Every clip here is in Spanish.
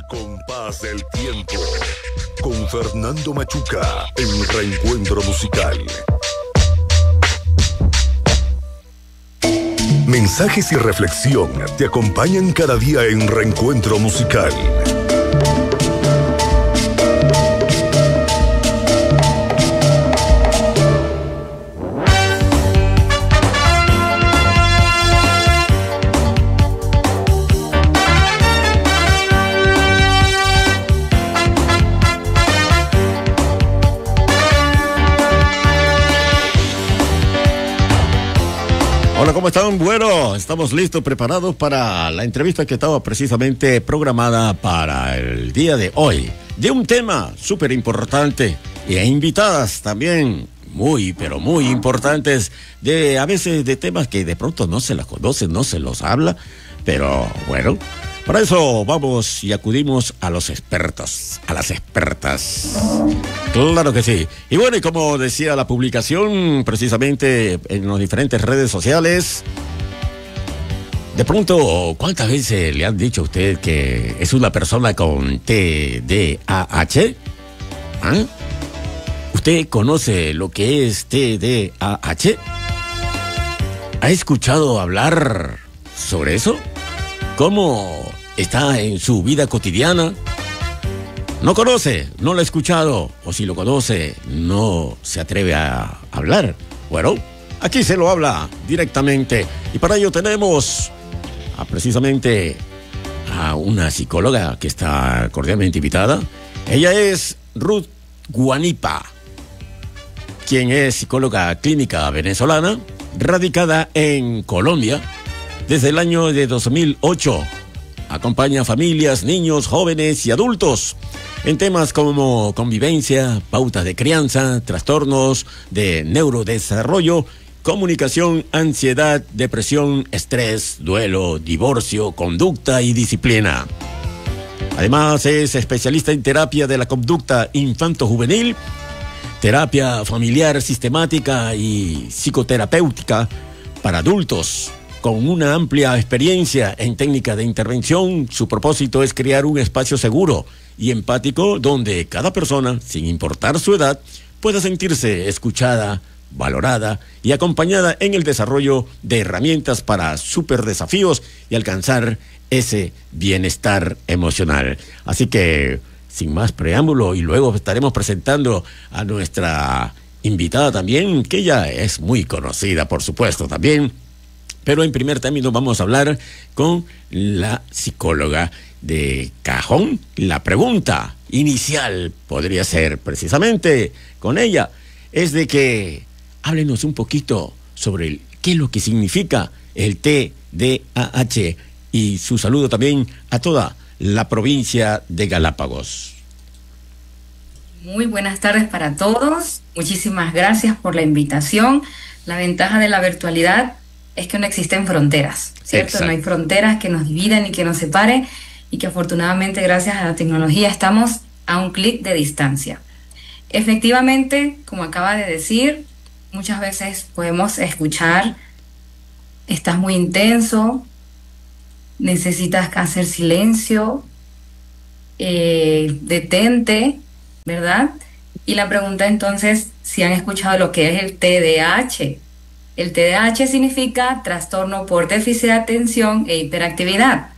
Compás del tiempo con Fernando Machuca en Reencuentro Musical. Mensajes y reflexión te acompañan cada día en Reencuentro Musical. Hola, ¿cómo están? Bueno, estamos listos, preparados para la entrevista que estaba precisamente programada para el día de hoy. De un tema súper importante y a invitadas también muy, pero muy importantes, a veces de temas que de pronto no se las conocen, no se los habla, pero bueno, para eso vamos y acudimos a los expertos, a las expertas. Claro que sí. Y bueno, y como decía la publicación, precisamente en las diferentes redes sociales, de pronto, ¿cuántas veces le han dicho a usted que es una persona con TDAH? ¿Ah? ¿Usted conoce lo que es TDAH? ¿Ha escuchado hablar sobre eso? ¿Cómo está en su vida cotidiana? ¿No conoce? ¿No lo ha escuchado? O si lo conoce, no se atreve a hablar. Bueno, aquí se lo habla directamente. Y para ello tenemos precisamente a una psicóloga que está cordialmente invitada. Ella es Ruth Guanipa, quien es psicóloga clínica venezolana, radicada en Colombia desde el año de 2008. Acompaña a familias, niños, jóvenes y adultos en temas como convivencia, pautas de crianza, trastornos de neurodesarrollo, comunicación, ansiedad, depresión, estrés, duelo, divorcio, conducta y disciplina. Además, es especialista en terapia de la conducta infanto-juvenil, terapia familiar sistemática y psicoterapéutica para adultos. Con una amplia experiencia en técnica de intervención, su propósito es crear un espacio seguro y empático donde cada persona, sin importar su edad, pueda sentirse escuchada, valorada y acompañada en el desarrollo de herramientas para super desafíos y alcanzar ese bienestar emocional. Así que, sin más preámbulo, y luego estaremos presentando a nuestra invitada también, que ella es muy conocida, por supuesto, también. Pero en primer término vamos a hablar con la psicóloga de cajón. La pregunta inicial podría ser precisamente con ella, es de que háblenos un poquito sobre qué es lo que significa el TDAH y su saludo también a toda la provincia de Galápagos. Muy buenas tardes para todos. Muchísimas gracias por la invitación. La ventaja de la virtualidad es que no existen fronteras, ¿cierto? Exacto. No hay fronteras que nos dividan y que nos separen, y que afortunadamente gracias a la tecnología estamos a un clic de distancia. Efectivamente, como acaba de decir, muchas veces podemos escuchar: estás muy intenso, necesitas hacer silencio, detente, ¿verdad? Y la pregunta entonces, si han escuchado lo que es el TDAH. El TDAH significa trastorno por déficit de atención e hiperactividad,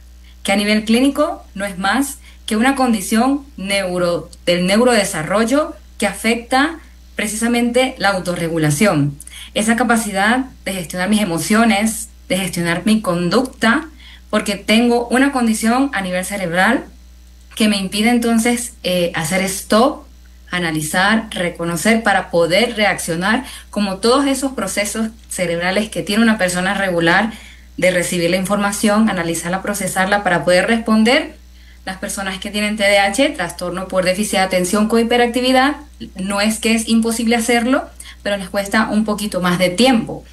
que a nivel clínico no es más que una condición del neurodesarrollo que afecta precisamente la autorregulación, esa capacidad de gestionar mis emociones, de gestionar mi conducta, porque tengo una condición a nivel cerebral que me impide entonces hacer stop, analizar, reconocer para poder reaccionar, como todos esos procesos cerebrales que tiene una persona regular de recibir la información, analizarla, procesarla para poder responder. Las personas que tienen TDAH, trastorno por déficit de atención con hiperactividad, no es que es imposible hacerlo, pero les cuesta un poquito más de tiempo.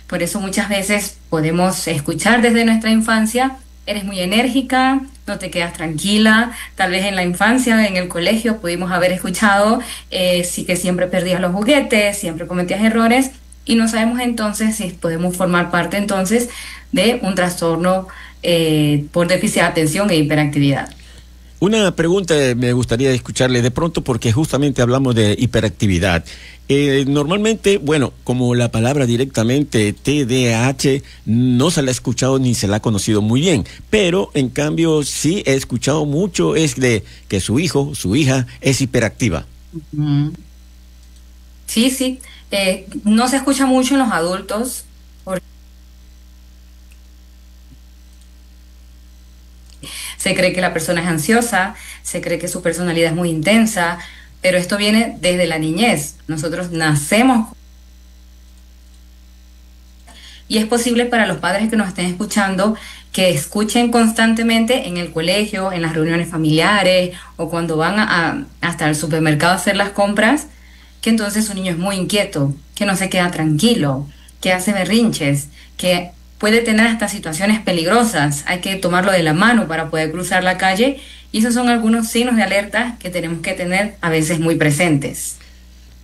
Por eso muchas veces podemos escuchar desde nuestra infancia: eres muy enérgica, no te quedas tranquila. Tal vez en la infancia, en el colegio, pudimos haber escuchado sí, que siempre perdías los juguetes, siempre cometías errores, y no sabemos entonces si podemos formar parte entonces de un trastorno por déficit de atención e hiperactividad. Una pregunta me gustaría escucharle de pronto porque justamente hablamos de hiperactividad. Normalmente, bueno, como la palabra directamente TDAH no se la ha escuchado ni se la ha conocido muy bien, pero en cambio sí he escuchado mucho es de que su hijo, su hija es hiperactiva. Ujú. Sí, sí. No se escucha mucho en los adultos. Se cree que la persona es ansiosa, se cree que su personalidad es muy intensa, pero esto viene desde la niñez. Nosotros nacemos y es posible para los padres que nos estén escuchando que escuchen constantemente en el colegio, en las reuniones familiares o cuando van hasta el supermercado a hacer las compras, que entonces su niño es muy inquieto, que no se queda tranquilo, que hace berrinches, que puede tener hasta situaciones peligrosas. Hay que tomarlo de la mano para poder cruzar la calle y esos son algunos signos de alerta que tenemos que tener a veces muy presentes.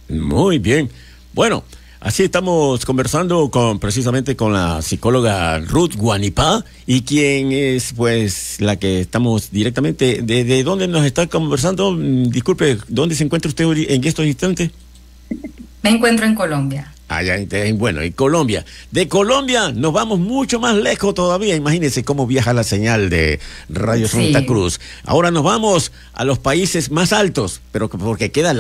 Muy bien. Bueno, así estamos conversando precisamente con la psicóloga Ruth Guanipá, y quien es pues la que estamos directamente, ¿de dónde nos está conversando? Disculpe, ¿dónde se encuentra usted en estos instantes? Me encuentro en Colombia. Allá bueno, en Colombia. De Colombia nos vamos mucho más lejos todavía. Imagínense cómo viaja la señal de Radio Santa Sí. Cruz. Ahora nos vamos a los países más altos, pero porque queda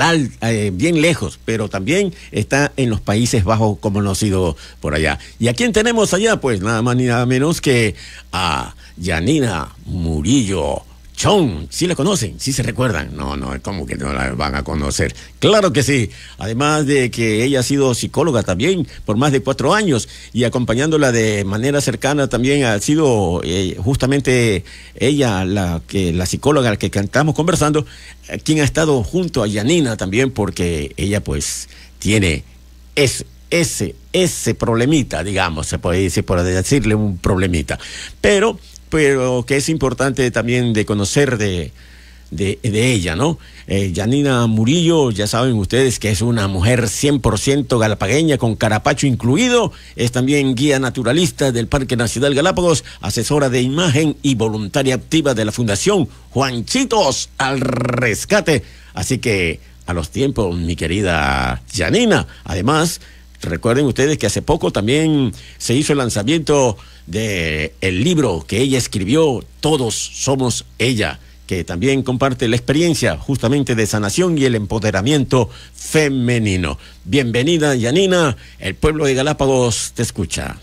bien lejos, pero también está en los Países Bajos conocido por allá. ¿Y a quién tenemos allá? Pues nada más ni nada menos que a Yanina Murillo Chong. ¿Sí la conocen? ¿Sí se recuerdan? No, ¿cómo que no la van a conocer? Claro que sí. Además de que ella ha sido psicóloga también por más de 4 años y acompañándola de manera cercana también ha sido justamente ella, la psicóloga a la que estamos conversando, quien ha estado junto a Yanina también, porque ella pues tiene ese problemita, digamos, se puede decir, por decirle un problemita. Pero que es importante también de conocer de ella, ¿no? Yanina Murillo, ya saben ustedes que es una mujer 100% galapagueña, con carapacho incluido. Es también guía naturalista del Parque Nacional Galápagos, asesora de imagen y voluntaria activa de la Fundación Juanchitos al Rescate. Así que a los tiempos, mi querida Yanina. Además, recuerden ustedes que hace poco también se hizo el lanzamiento de el libro que ella escribió, Todos Somos Ella, que también comparte la experiencia justamente de sanación y el empoderamiento femenino. Bienvenida, Yanina, el pueblo de Galápagos te escucha.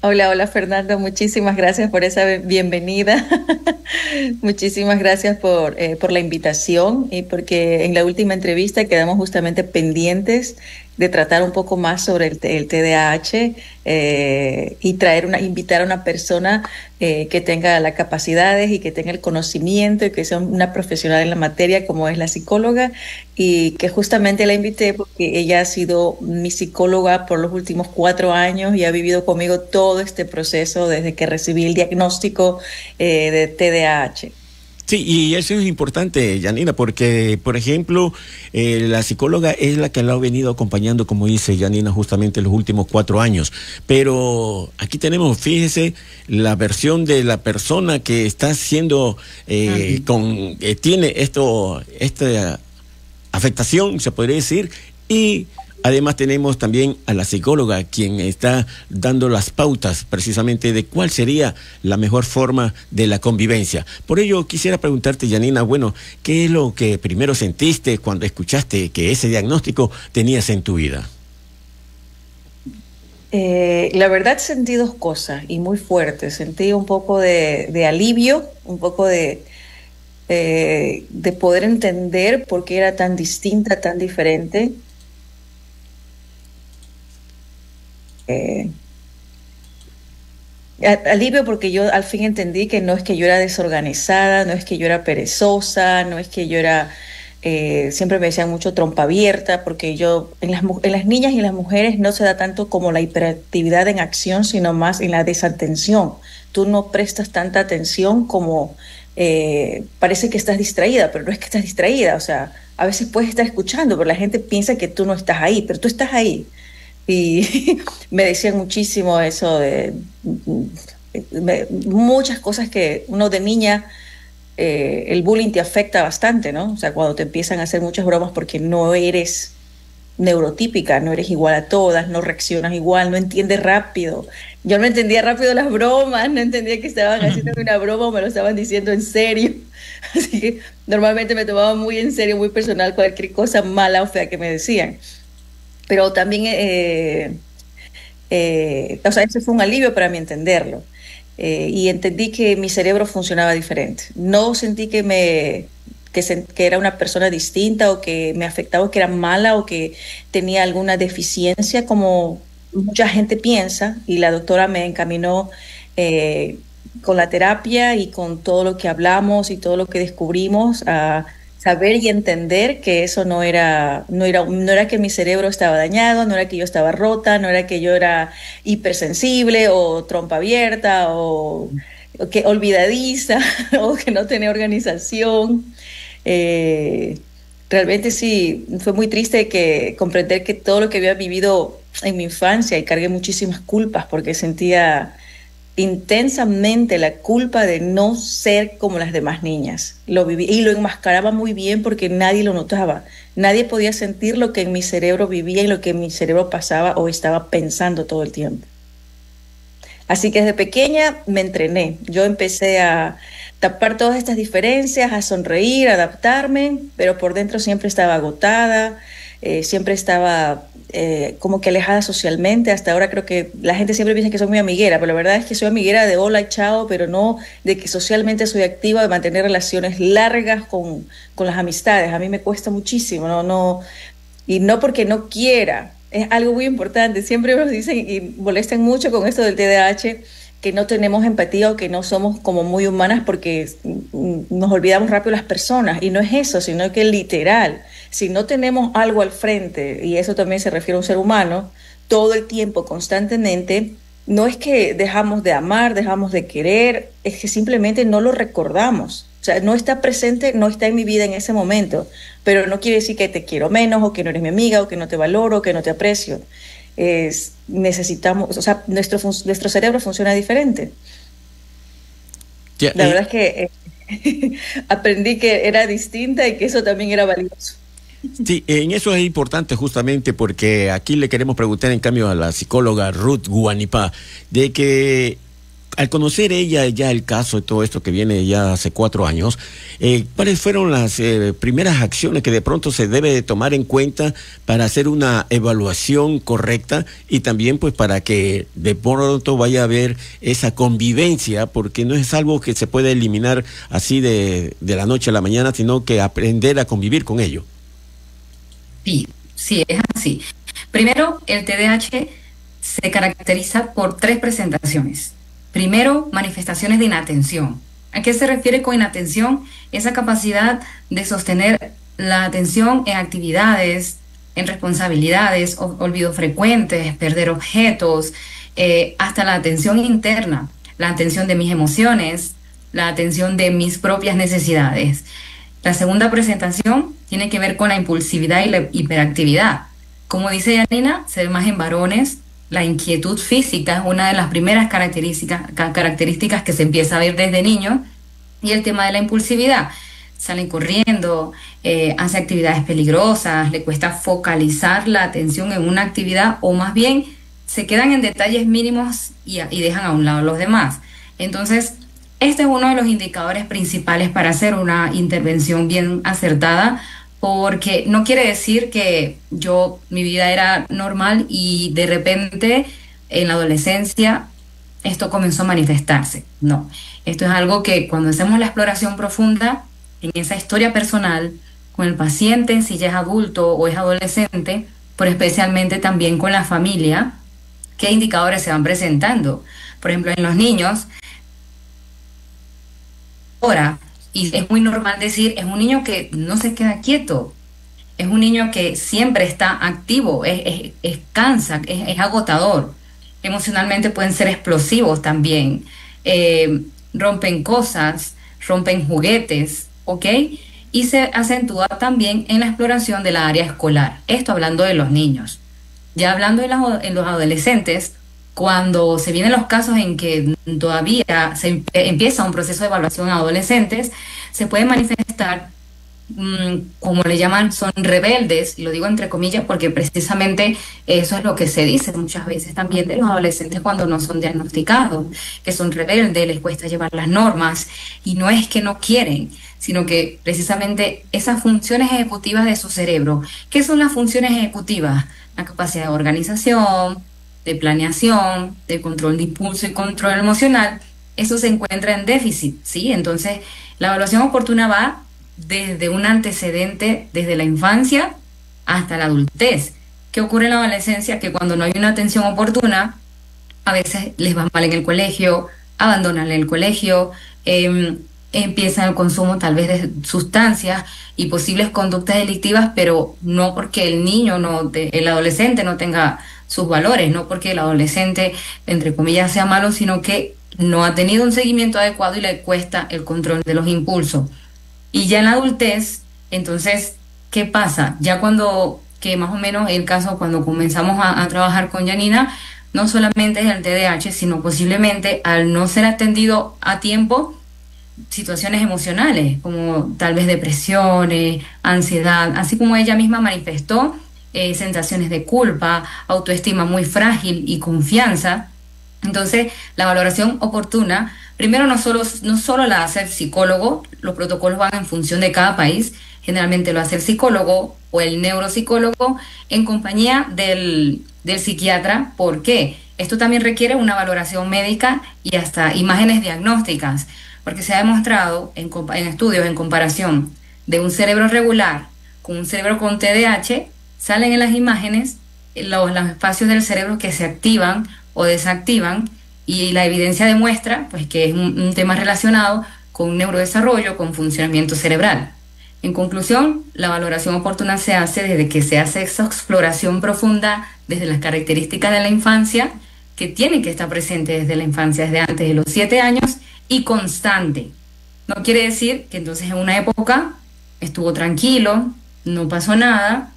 Hola, hola Fernando, muchísimas gracias por esa bienvenida. Muchísimas gracias por la invitación y porque en la última entrevista quedamos justamente pendientes de tratar un poco más sobre el TDAH y invitar a una persona que tenga las capacidades y que tenga el conocimiento y que sea una profesional en la materia como es la psicóloga, y que justamente la invité porque ella ha sido mi psicóloga por los últimos 4 años y ha vivido conmigo todo este proceso desde que recibí el diagnóstico de TDAH. Sí, y eso es importante, Yanina, porque, por ejemplo, la psicóloga es la que la ha venido acompañando, como dice Yanina, justamente los últimos 4 años. Pero aquí tenemos, fíjese, la versión de la persona que está siendo, tiene esta afectación, se podría decir, y además tenemos también a la psicóloga, quien está dando las pautas precisamente de cuál sería la mejor forma de la convivencia. Por ello quisiera preguntarte, Yanina, bueno, ¿qué es lo que primero sentiste cuando escuchaste que ese diagnóstico tenías en tu vida? La verdad sentí 2 cosas y muy fuertes. Sentí un poco de alivio, un poco de poder entender por qué era tan distinta, tan diferente. Alivio porque yo al fin entendí que no es que yo era desorganizada, no es que yo era perezosa, no es que yo era, siempre me decían mucho trompa abierta, porque yo en las niñas y en las mujeres no se da tanto como la hiperactividad en acción, sino más en la desatención. Tú no prestas tanta atención como parece que estás distraída, pero no es que estás distraída, o sea, a veces puedes estar escuchando, pero la gente piensa que tú no estás ahí, pero tú estás ahí. Y me decían muchísimo eso de muchas cosas que uno de niña el bullying te afecta bastante, ¿no? O sea, cuando te empiezan a hacer muchas bromas porque no eres neurotípica, no eres igual a todas, no reaccionas igual, no entiendes rápido. Yo no entendía rápido las bromas, no entendía que estaban haciendo una broma o me lo estaban diciendo en serio. Así que normalmente me tomaba muy en serio, muy personal cualquier cosa mala o fea que me decían. Pero también, o sea, eso fue un alivio para mí entenderlo. Y entendí que mi cerebro funcionaba diferente. No sentí que era una persona distinta o que me afectaba o que era mala o que tenía alguna deficiencia como mucha gente piensa, y la doctora me encaminó con la terapia y con todo lo que hablamos y todo lo que descubrimos a saber y entender que eso no era que mi cerebro estaba dañado, no era que yo estaba rota, no era que yo era hipersensible o trompa abierta o que olvidadiza o que no tenía organización. Realmente sí, fue muy triste comprender que todo lo que había vivido en mi infancia, y cargué muchísimas culpas porque sentía intensamente la culpa de no ser como las demás niñas. Lo viví y lo enmascaraba muy bien porque nadie lo notaba. Nadie podía sentir lo que en mi cerebro vivía y lo que en mi cerebro pasaba o estaba pensando todo el tiempo. Así que desde pequeña me entrené. Yo empecé a tapar todas estas diferencias, a sonreír, a adaptarme, pero por dentro siempre estaba agotada, siempre estaba como que alejada socialmente. Hasta ahora creo que la gente siempre piensa que soy muy amiguera, pero la verdad es que soy amiguera de hola y chao, pero no de que socialmente soy activa, de mantener relaciones largas con las amistades. A mí me cuesta muchísimo, y no porque no quiera. Es algo muy importante. Siempre nos dicen y molestan mucho con esto del TDAH, que no tenemos empatía o que no somos como muy humanas porque nos olvidamos rápido las personas. Y no es eso, sino que literal, si no tenemos algo al frente, y eso también se refiere a un ser humano, todo el tiempo, constantemente, no es que dejamos de amar, dejamos de querer, es que simplemente no lo recordamos. O sea, no está presente, no está en mi vida en ese momento, pero no quiere decir que te quiero menos, o que no eres mi amiga, o que no te valoro, o que no te aprecio. Necesitamos, o sea, nuestro cerebro funciona diferente. La verdad es que aprendí que era distinta y que eso también era valioso. Sí, en eso es importante justamente porque aquí le queremos preguntar en cambio a la psicóloga Ruth Guanipá de que al conocer ella ya el caso de todo esto que viene ya hace 4 años, ¿cuáles fueron las primeras acciones que de pronto se debe de tomar en cuenta para hacer una evaluación correcta y también pues para que de pronto vaya a haber esa convivencia, porque no es algo que se puede eliminar así de la noche a la mañana, sino que aprender a convivir con ello? Sí, es así. Primero, el TDAH se caracteriza por 3 presentaciones. Primero, manifestaciones de inatención. ¿A qué se refiere con inatención? Esa capacidad de sostener la atención en actividades, en responsabilidades, olvidos frecuentes, perder objetos, hasta la atención interna, la atención de mis emociones, la atención de mis propias necesidades. La segunda presentación tiene que ver con la impulsividad y la hiperactividad. Como dice Janina, se ve más en varones. La inquietud física es una de las primeras características que se empieza a ver desde niños. Y el tema de la impulsividad. Salen corriendo, hace actividades peligrosas, le cuesta focalizar la atención en una actividad, o más bien se quedan en detalles mínimos y dejan a un lado los demás. Entonces, este es uno de los indicadores principales para hacer una intervención bien acertada, porque no quiere decir que mi vida era normal y de repente en la adolescencia esto comenzó a manifestarse. No, esto es algo que cuando hacemos la exploración profunda en esa historia personal con el paciente, si ya es adulto o es adolescente, pero especialmente también con la familia, qué indicadores se van presentando. Por ejemplo, en los niños, ahora, y es muy normal decir, es un niño que no se queda quieto, es un niño que siempre está activo, cansa, es agotador. Emocionalmente pueden ser explosivos también, rompen cosas, rompen juguetes, ¿ok? Y se acentúa también en la exploración de la área escolar. Esto hablando de los niños. Ya hablando en los adolescentes, cuando se vienen los casos en que todavía se empieza un proceso de evaluación a adolescentes, se puede manifestar, como le llaman, son rebeldes, y lo digo entre comillas porque precisamente eso es lo que se dice muchas veces también de los adolescentes cuando no son diagnosticados, que son rebeldes, les cuesta llevar las normas, y no es que no quieren, sino que precisamente esas funciones ejecutivas de su cerebro. ¿Qué son las funciones ejecutivas? La capacidad de organización, de planeación, de control de impulso y control emocional, eso se encuentra en déficit, ¿sí? Entonces, la evaluación oportuna va desde un antecedente, desde la infancia hasta la adultez. ¿Qué ocurre en la adolescencia? Que cuando no hay una atención oportuna, a veces les va mal en el colegio, abandonan el colegio, empiezan el consumo tal vez de sustancias y posibles conductas delictivas, pero no porque el niño, el adolescente no tenga sus valores, no porque el adolescente, entre comillas, sea malo, sino que no ha tenido un seguimiento adecuado y le cuesta el control de los impulsos. Y ya en la adultez, entonces, ¿qué pasa? Ya que más o menos el caso, cuando comenzamos a trabajar con Janina, no solamente es el TDAH, sino posiblemente al no ser atendido a tiempo, situaciones emocionales, como tal vez depresiones, ansiedad, así como ella misma manifestó, sensaciones de culpa, autoestima muy frágil y confianza. Entonces, la valoración oportuna, primero no solo la hace el psicólogo, los protocolos van en función de cada país, generalmente lo hace el psicólogo o el neuropsicólogo en compañía del psiquiatra. ¿Por qué? Esto también requiere una valoración médica y hasta imágenes diagnósticas, porque se ha demostrado en estudios, en comparación de un cerebro regular con un cerebro con TDAH, salen en las imágenes los espacios del cerebro que se activan o desactivan, y la evidencia demuestra pues que es un tema relacionado con neurodesarrollo, con funcionamiento cerebral. En conclusión, la valoración oportuna se hace desde que se hace esa exploración profunda desde las características de la infancia, que tiene que estar presente desde la infancia, desde antes de los 7 años, y constante. No quiere decir que entonces en una época estuvo tranquilo, no pasó nada,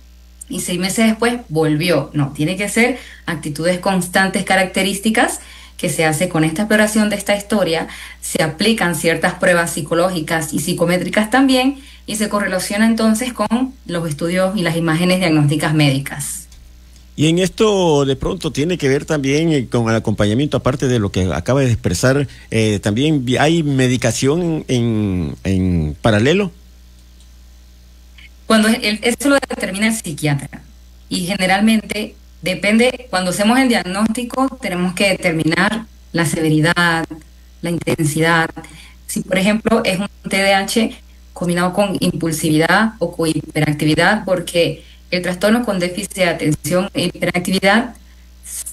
y 6 meses después volvió. No, tiene que ser actitudes constantes, características, que se hace con esta exploración de esta historia, se aplican ciertas pruebas psicológicas y psicométricas también, y se correlaciona entonces con los estudios y las imágenes diagnósticas médicas. Y en esto de pronto tiene que ver también con el acompañamiento, aparte de lo que acaba de expresar, también hay medicación en paralelo. Cuando eso lo determina el psiquiatra, y generalmente depende, cuando hacemos el diagnóstico tenemos que determinar la severidad, la intensidad. Si por ejemplo es un TDAH combinado con impulsividad o con hiperactividad, porque el trastorno con déficit de atención e hiperactividad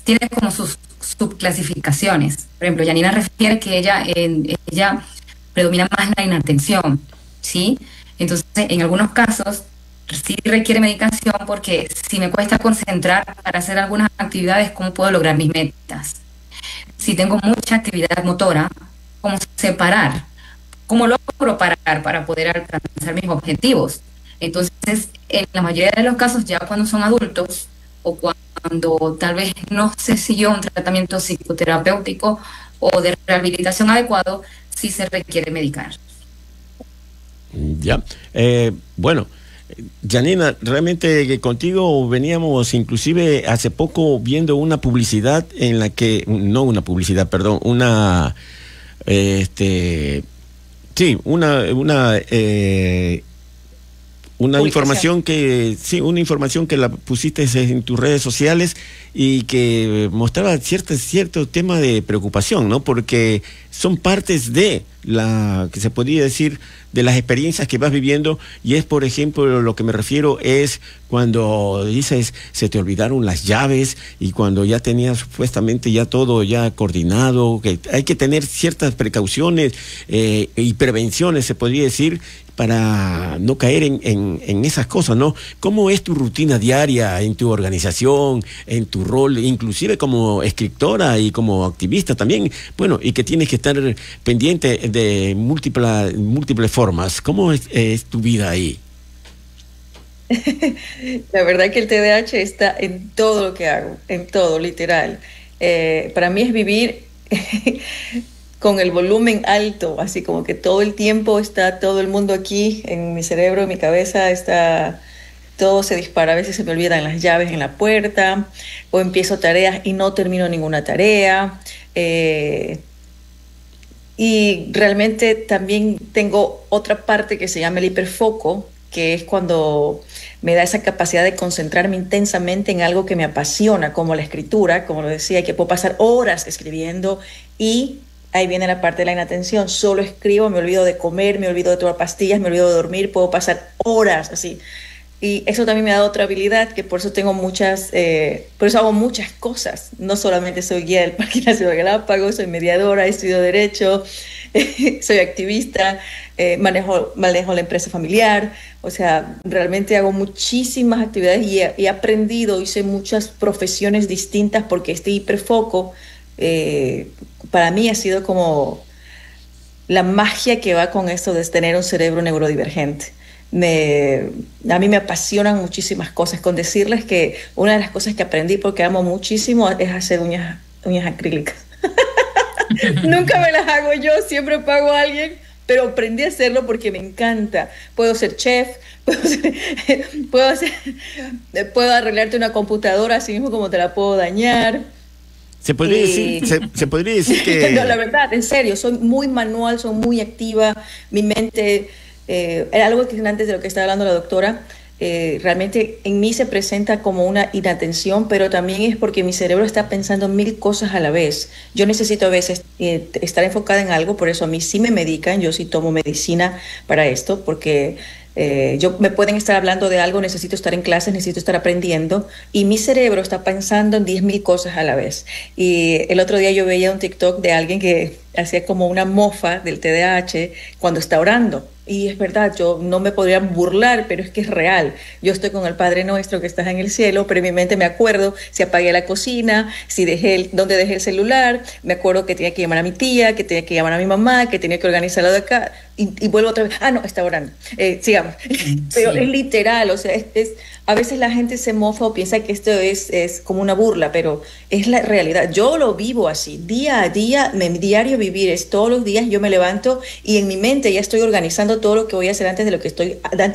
tiene como sus subclasificaciones. Por ejemplo, Janina refiere que ella predomina más la inatención, ¿sí? Entonces, en algunos casos sí requiere medicación, porque si me cuesta concentrar para hacer algunas actividades, ¿cómo puedo lograr mis metas? Si tengo mucha actividad motora, ¿cómo separar? ¿Cómo logro parar para poder alcanzar mis objetivos? Entonces, en la mayoría de los casos, ya cuando son adultos o cuando tal vez no se siguió un tratamiento psicoterapéutico o de rehabilitación adecuado, sí se requiere medicar. Ya, bueno, Janina, realmente contigo veníamos inclusive hace poco viendo una publicidad en la que, no una publicidad, perdón, una información que la pusiste en tus redes sociales y que mostraba cierto tema de preocupación, ¿no? Porque son partes de que se podría decir, de las experiencias que vas viviendo, y es, por ejemplo, lo que me refiero es cuando dices, se te olvidaron las llaves, y cuando ya tenías supuestamente ya todo ya coordinado, que hay que tener ciertas precauciones y prevenciones, se podría decir, para no caer en esas cosas, ¿no? ¿Cómo es tu rutina diaria en tu organización, en tu rol, inclusive como escritora y como activista también? Bueno, y que tienes que estar pendiente de múltiples formas. ¿Cómo es tu vida ahí? La verdad que el TDAH está en todo lo que hago, en todo, literal. Para mí es vivir con el volumen alto, así como que todo el tiempo está todo el mundo aquí en mi cerebro, en mi cabeza, está todo se dispara. A veces se me olvidan las llaves en la puerta o empiezo tareas y no termino ninguna tarea. Y realmente también tengo otra parte que se llama el hiperfoco, que es cuando me da esa capacidad de concentrarme intensamente en algo que me apasiona, como la escritura, como lo decía, que puedo pasar horas escribiendo y ahí viene la parte de la inatención. Solo escribo, me olvido de comer, me olvido de tomar pastillas, me olvido de dormir, puedo pasar horas así. Y eso también me ha dado otra habilidad, que por eso tengo por eso hago muchas cosas. No solamente soy guía del Parque Nacional Galápagos, soy mediadora, estudio Derecho, soy activista, manejo la empresa familiar. O sea, realmente hago muchísimas actividades y he aprendido, hice muchas profesiones distintas porque este hiperfoco para mí ha sido como la magia que va con esto de tener un cerebro neurodivergente. A mí me apasionan muchísimas cosas. Con decirles que una de las cosas que aprendí, porque amo muchísimo, es hacer uñas acrílicas. Nunca me las hago yo, siempre pago a alguien, pero aprendí a hacerlo porque me encanta. Puedo ser chef, puedo arreglarte una computadora así mismo como te la puedo dañar. Se podría decir que... No, la verdad, en serio, soy muy manual, soy muy activa, mi mente... era algo que antes de lo que estaba hablando la doctora, realmente en mí se presenta como una inatención, pero también es porque mi cerebro está pensando 1000 cosas a la vez. Yo necesito a veces estar enfocada en algo, por eso a mí sí me medican, yo sí tomo medicina para esto, porque me pueden estar hablando de algo, necesito estar en clases, necesito estar aprendiendo, y mi cerebro está pensando en 10.000 cosas a la vez. Y el otro día yo veía un TikTok de alguien que hacía como una mofa del TDAH cuando está orando. Y es verdad, yo no me podría burlar, pero es que es real. Yo estoy con el Padre Nuestro que estás en el cielo, pero en mi mente me acuerdo si apagué la cocina, si dónde dejé el celular, me acuerdo que tenía que llamar a mi tía, que tenía que llamar a mi mamá, que tenía que organizarlo de acá, y vuelvo otra vez. No, está orando. Sigamos. Pero sí. Es literal, o sea, a veces la gente se mofa o piensa que esto es como una burla, pero es la realidad. Yo lo vivo así, día a día, mi diario vivir es todos los días yo me levanto y en mi mente ya estoy organizando todo lo que voy a hacer antes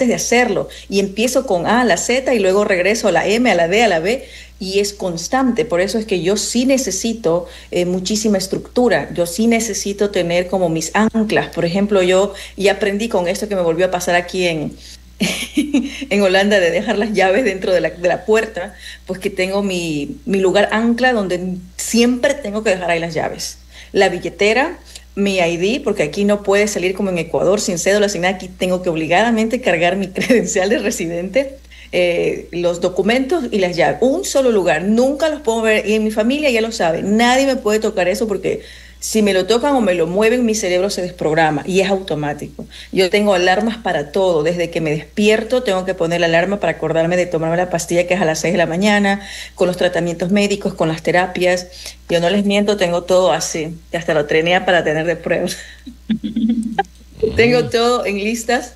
de hacerlo. Y empiezo con A a la Z y luego regreso a la M, a la D, a la B. Y es constante, por eso es que yo sí necesito muchísima estructura, yo sí necesito tener como mis anclas. Por ejemplo, yo ya aprendí con esto que me volvió a pasar aquí en Holanda, de dejar las llaves dentro de la puerta, pues que tengo mi lugar ancla donde siempre tengo que dejar ahí las llaves. La billetera, mi ID, porque aquí no puede salir como en Ecuador sin cédula, sin nada. Aquí tengo que obligadamente cargar mi credencial de residente, los documentos y las llaves. Un solo lugar, nunca los puedo ver, y en mi familia ya lo sabe, nadie me puede tocar eso porque si me lo tocan o me lo mueven, mi cerebro se desprograma y es automático. Yo tengo alarmas para todo, desde que me despierto tengo que poner la alarma para acordarme de tomarme la pastilla que es a las 6 de la mañana, con los tratamientos médicos, con las terapias. Yo no les miento, tengo todo así, hasta lo trenea para tener de pruebas. Tengo todo en listas.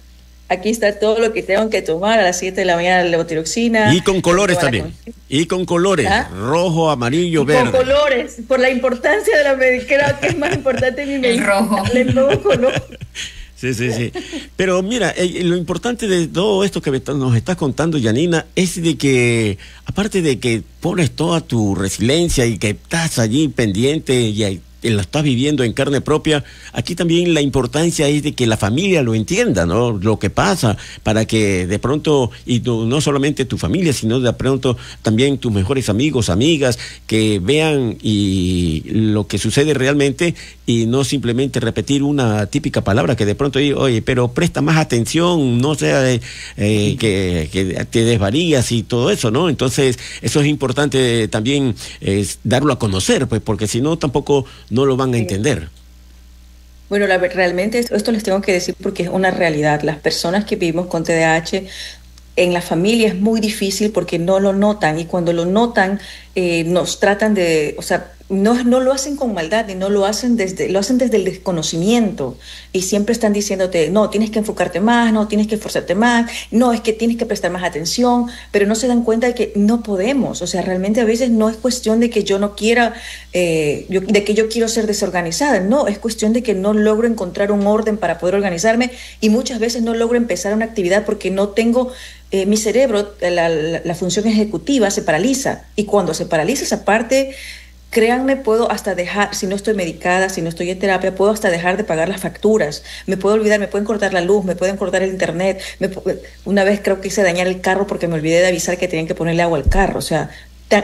Aquí está todo lo que tengo que tomar a las 7 de la mañana, la levotiroxina. Y con colores también. Y con colores. ¿Ah? Rojo, amarillo, verde. Con colores. Por la importancia de la medicina, creo que es más importante mi medicina. El rojo. El rojo color. Sí. Pero mira, lo importante de todo esto que nos estás contando, Yanina, es de que, aparte de que pones toda tu resiliencia y que estás allí pendiente y lo estás viviendo en carne propia, aquí también la importancia es de que la familia lo entienda, ¿no? Lo que pasa, para que de pronto, y no solamente tu familia, sino de pronto también tus mejores amigos, amigas, que vean y lo que sucede realmente y no simplemente repetir una típica palabra que de pronto, oye, pero presta más atención, no sea que te desvarías y todo eso, ¿no? Entonces, eso es importante también darlo a conocer, pues, porque si no, tampoco no lo van a entender. Bueno, realmente esto les tengo que decir porque es una realidad. Las personas que vivimos con TDAH en la familia es muy difícil porque no lo notan, y cuando lo notan nos tratan de, o sea, no lo hacen con maldad y no lo hacen lo hacen desde el desconocimiento y siempre están diciéndote, no, tienes que enfocarte más, no, tienes que esforzarte más, no, es que tienes que prestar más atención, pero no se dan cuenta de que no podemos. O sea, realmente a veces no es cuestión de que yo no quiera, de que yo quiero ser desorganizada, no, es cuestión de que no logro encontrar un orden para poder organizarme y muchas veces no logro empezar una actividad porque no tengo... mi cerebro, la función ejecutiva se paraliza y cuando se paraliza esa parte... Créanme, puedo hasta dejar, si no estoy medicada, si no estoy en terapia, puedo hasta dejar de pagar las facturas. Me puedo olvidar, me pueden cortar la luz, me pueden cortar el internet. Una vez creo que hice dañar el carro porque me olvidé de avisar que tenían que ponerle agua al carro. O sea,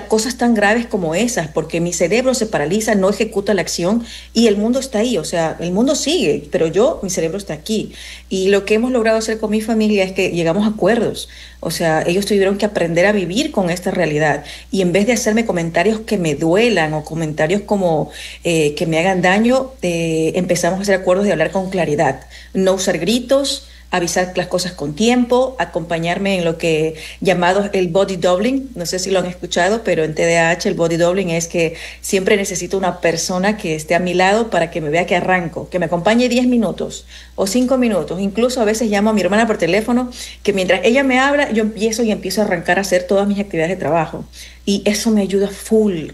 cosas tan graves como esas, porque mi cerebro se paraliza, no ejecuta la acción y el mundo está ahí. O sea, el mundo sigue, pero mi cerebro está aquí. Y lo que hemos logrado hacer con mi familia es que llegamos a acuerdos. O sea, ellos tuvieron que aprender a vivir con esta realidad y en vez de hacerme comentarios que me duelan o comentarios como que me hagan daño, empezamos a hacer acuerdos de hablar con claridad, no usar gritos, avisar las cosas con tiempo, acompañarme en lo que llamado el body doubling, no sé si lo han escuchado, pero en TDAH el body doubling es que siempre necesito una persona que esté a mi lado para que me vea que arranco, que me acompañe 10 minutos o 5 minutos, incluso a veces llamo a mi hermana por teléfono, que mientras ella me habla, yo empiezo a arrancar a hacer todas mis actividades de trabajo. Y eso me ayuda full.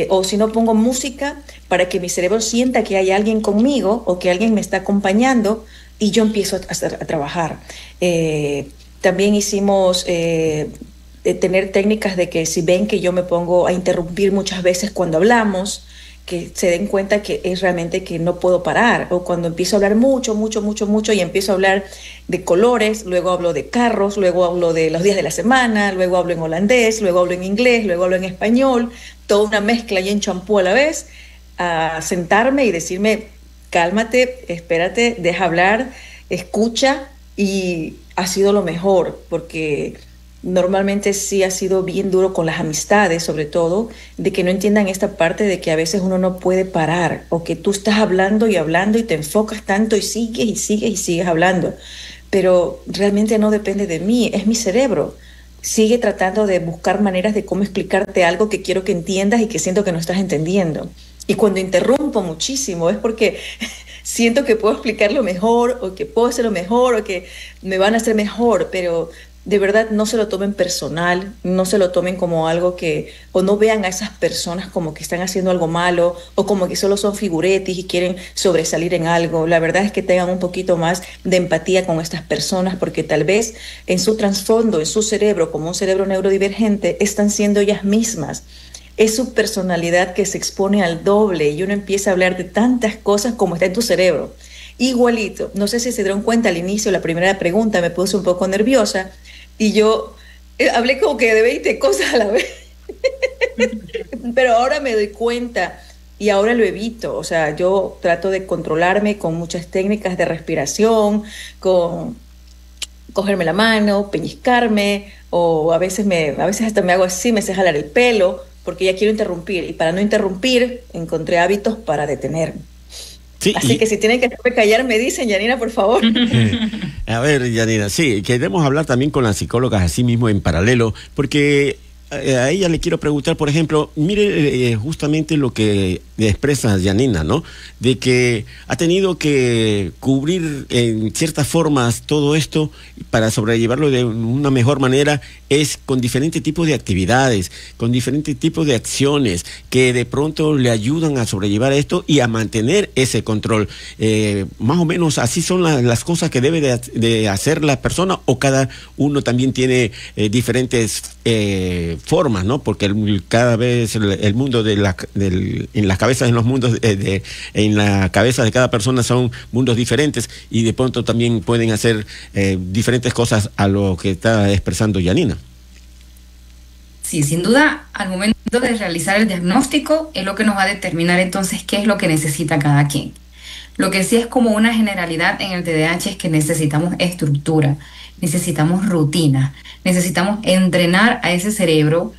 O si no, pongo música para que mi cerebro sienta que hay alguien conmigo o que alguien me está acompañando y yo empiezo a trabajar. También hicimos tener técnicas de que si ven que yo me pongo a interrumpir muchas veces cuando hablamos, que se den cuenta que es realmente que no puedo parar, o cuando empiezo a hablar mucho y empiezo a hablar de colores, luego hablo de carros, luego hablo de los días de la semana, luego hablo en holandés, luego hablo en inglés, luego hablo en español, toda una mezcla y en champú a la vez, a sentarme y decirme, cálmate, espérate, deja hablar, escucha, y ha sido lo mejor, porque normalmente sí ha sido bien duro con las amistades, sobre todo, de que no entiendan esta parte de que a veces uno no puede parar, o que tú estás hablando y te enfocas tanto y sigues hablando, pero realmente no depende de mí, es mi cerebro. Sigue tratando de buscar maneras de cómo explicarte algo que quiero que entiendas y que siento que no estás entendiendo. Y cuando interrumpo muchísimo es porque siento que puedo explicarlo mejor o que puedo hacerlo mejor o que me van a hacer mejor, pero de verdad no se lo tomen personal, no se lo tomen como algo que, o no vean a esas personas como que están haciendo algo malo o como que solo son figuretes y quieren sobresalir en algo. La verdad es que tengan un poquito más de empatía con estas personas porque tal vez en su trasfondo, en su cerebro, como un cerebro neurodivergente, están siendo ellas mismas. Es su personalidad que se expone al doble y uno empieza a hablar de tantas cosas como está en tu cerebro. Igualito, no sé si se dieron cuenta al inicio, la primera pregunta me puse un poco nerviosa y yo hablé como que de 20 cosas a la vez, pero ahora me doy cuenta y ahora lo evito. O sea, yo trato de controlarme con muchas técnicas de respiración, con cogerme la mano, peñiscarme, o a veces hasta me hago así, me sé jalar el pelo, porque ya quiero interrumpir, y para no interrumpir encontré hábitos para detenerme. Sí, así que si tienen que hacerme callar, me dicen, Yanina, por favor. A ver, Yanina, sí, queremos hablar también con las psicólogas así mismo en paralelo, porque a ella le quiero preguntar, por ejemplo, mire justamente lo que expresa Yanina, ¿no? De que ha tenido que cubrir en ciertas formas todo esto para sobrellevarlo de una mejor manera, es con diferentes tipos de actividades, con diferentes tipos de acciones que de pronto le ayudan a sobrellevar esto y a mantener ese control. Más o menos así son las cosas que debe de hacer la persona, o cada uno también tiene diferentes formas, ¿no? Porque cada vez el mundo en las cabezas, en los mundos en la cabeza de cada persona son mundos diferentes, y de pronto también pueden hacer diferentes cosas a lo que está expresando Yanina. Sí, sin duda, al momento de realizar el diagnóstico es lo que nos va a determinar entonces qué es lo que necesita cada quien. Lo que sí es como una generalidad en el TDAH es que necesitamos estructura, necesitamos rutina, necesitamos entrenar a ese cerebro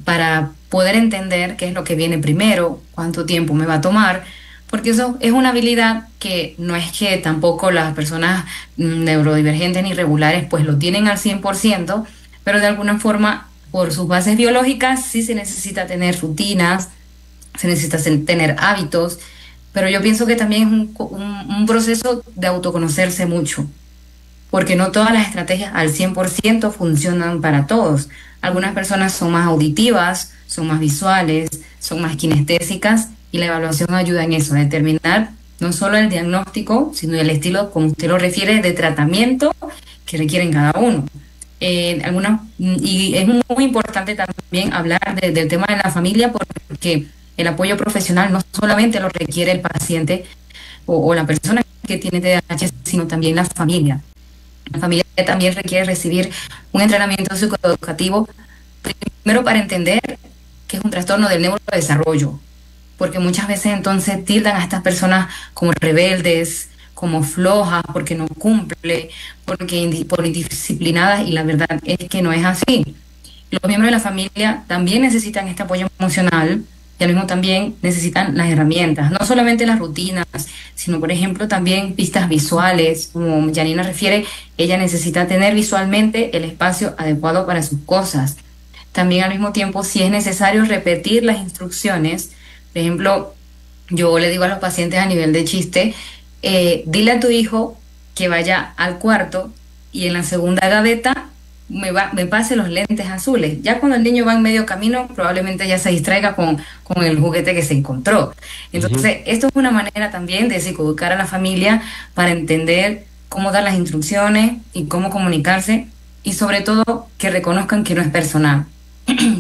para poder entender qué es lo que viene primero, cuánto tiempo me va a tomar, porque eso es una habilidad que no es que tampoco las personas neurodivergentes ni regulares pues lo tienen al 100%, pero de alguna forma por sus bases biológicas sí se necesita tener rutinas, se necesita tener hábitos, pero yo pienso que también es un proceso de autoconocerse mucho, porque no todas las estrategias al 100% funcionan para todos. Algunas personas son más auditivas, son más visuales, son más kinestésicas, y la evaluación ayuda en eso, a determinar no solo el diagnóstico, sino el estilo, como usted lo refiere, de tratamiento que requieren cada uno. Y es muy importante también hablar del tema de la familia, porque el apoyo profesional no solamente lo requiere el paciente o la persona que tiene TDAH, sino también la familia. La familia también requiere recibir un entrenamiento psicoeducativo, primero para entender que es un trastorno del neurodesarrollo, porque muchas veces entonces tildan a estas personas como rebeldes, como flojas, porque no cumple, por indisciplinadas, y la verdad es que no es así. Los miembros de la familia también necesitan este apoyo emocional, y al mismo también necesitan las herramientas, no solamente las rutinas, sino por ejemplo también pistas visuales. Como Janina refiere, ella necesita tener visualmente el espacio adecuado para sus cosas. También al mismo tiempo, si es necesario repetir las instrucciones, por ejemplo, yo le digo a los pacientes a nivel de chiste, dile a tu hijo que vaya al cuarto y en la segunda gaveta me pase los lentes azules. Ya cuando el niño va en medio camino, probablemente ya se distraiga con el juguete que se encontró. Entonces, esto es una manera también de psicoeducar a la familia para entender cómo dar las instrucciones y cómo comunicarse, y sobre todo que reconozcan que no es personal.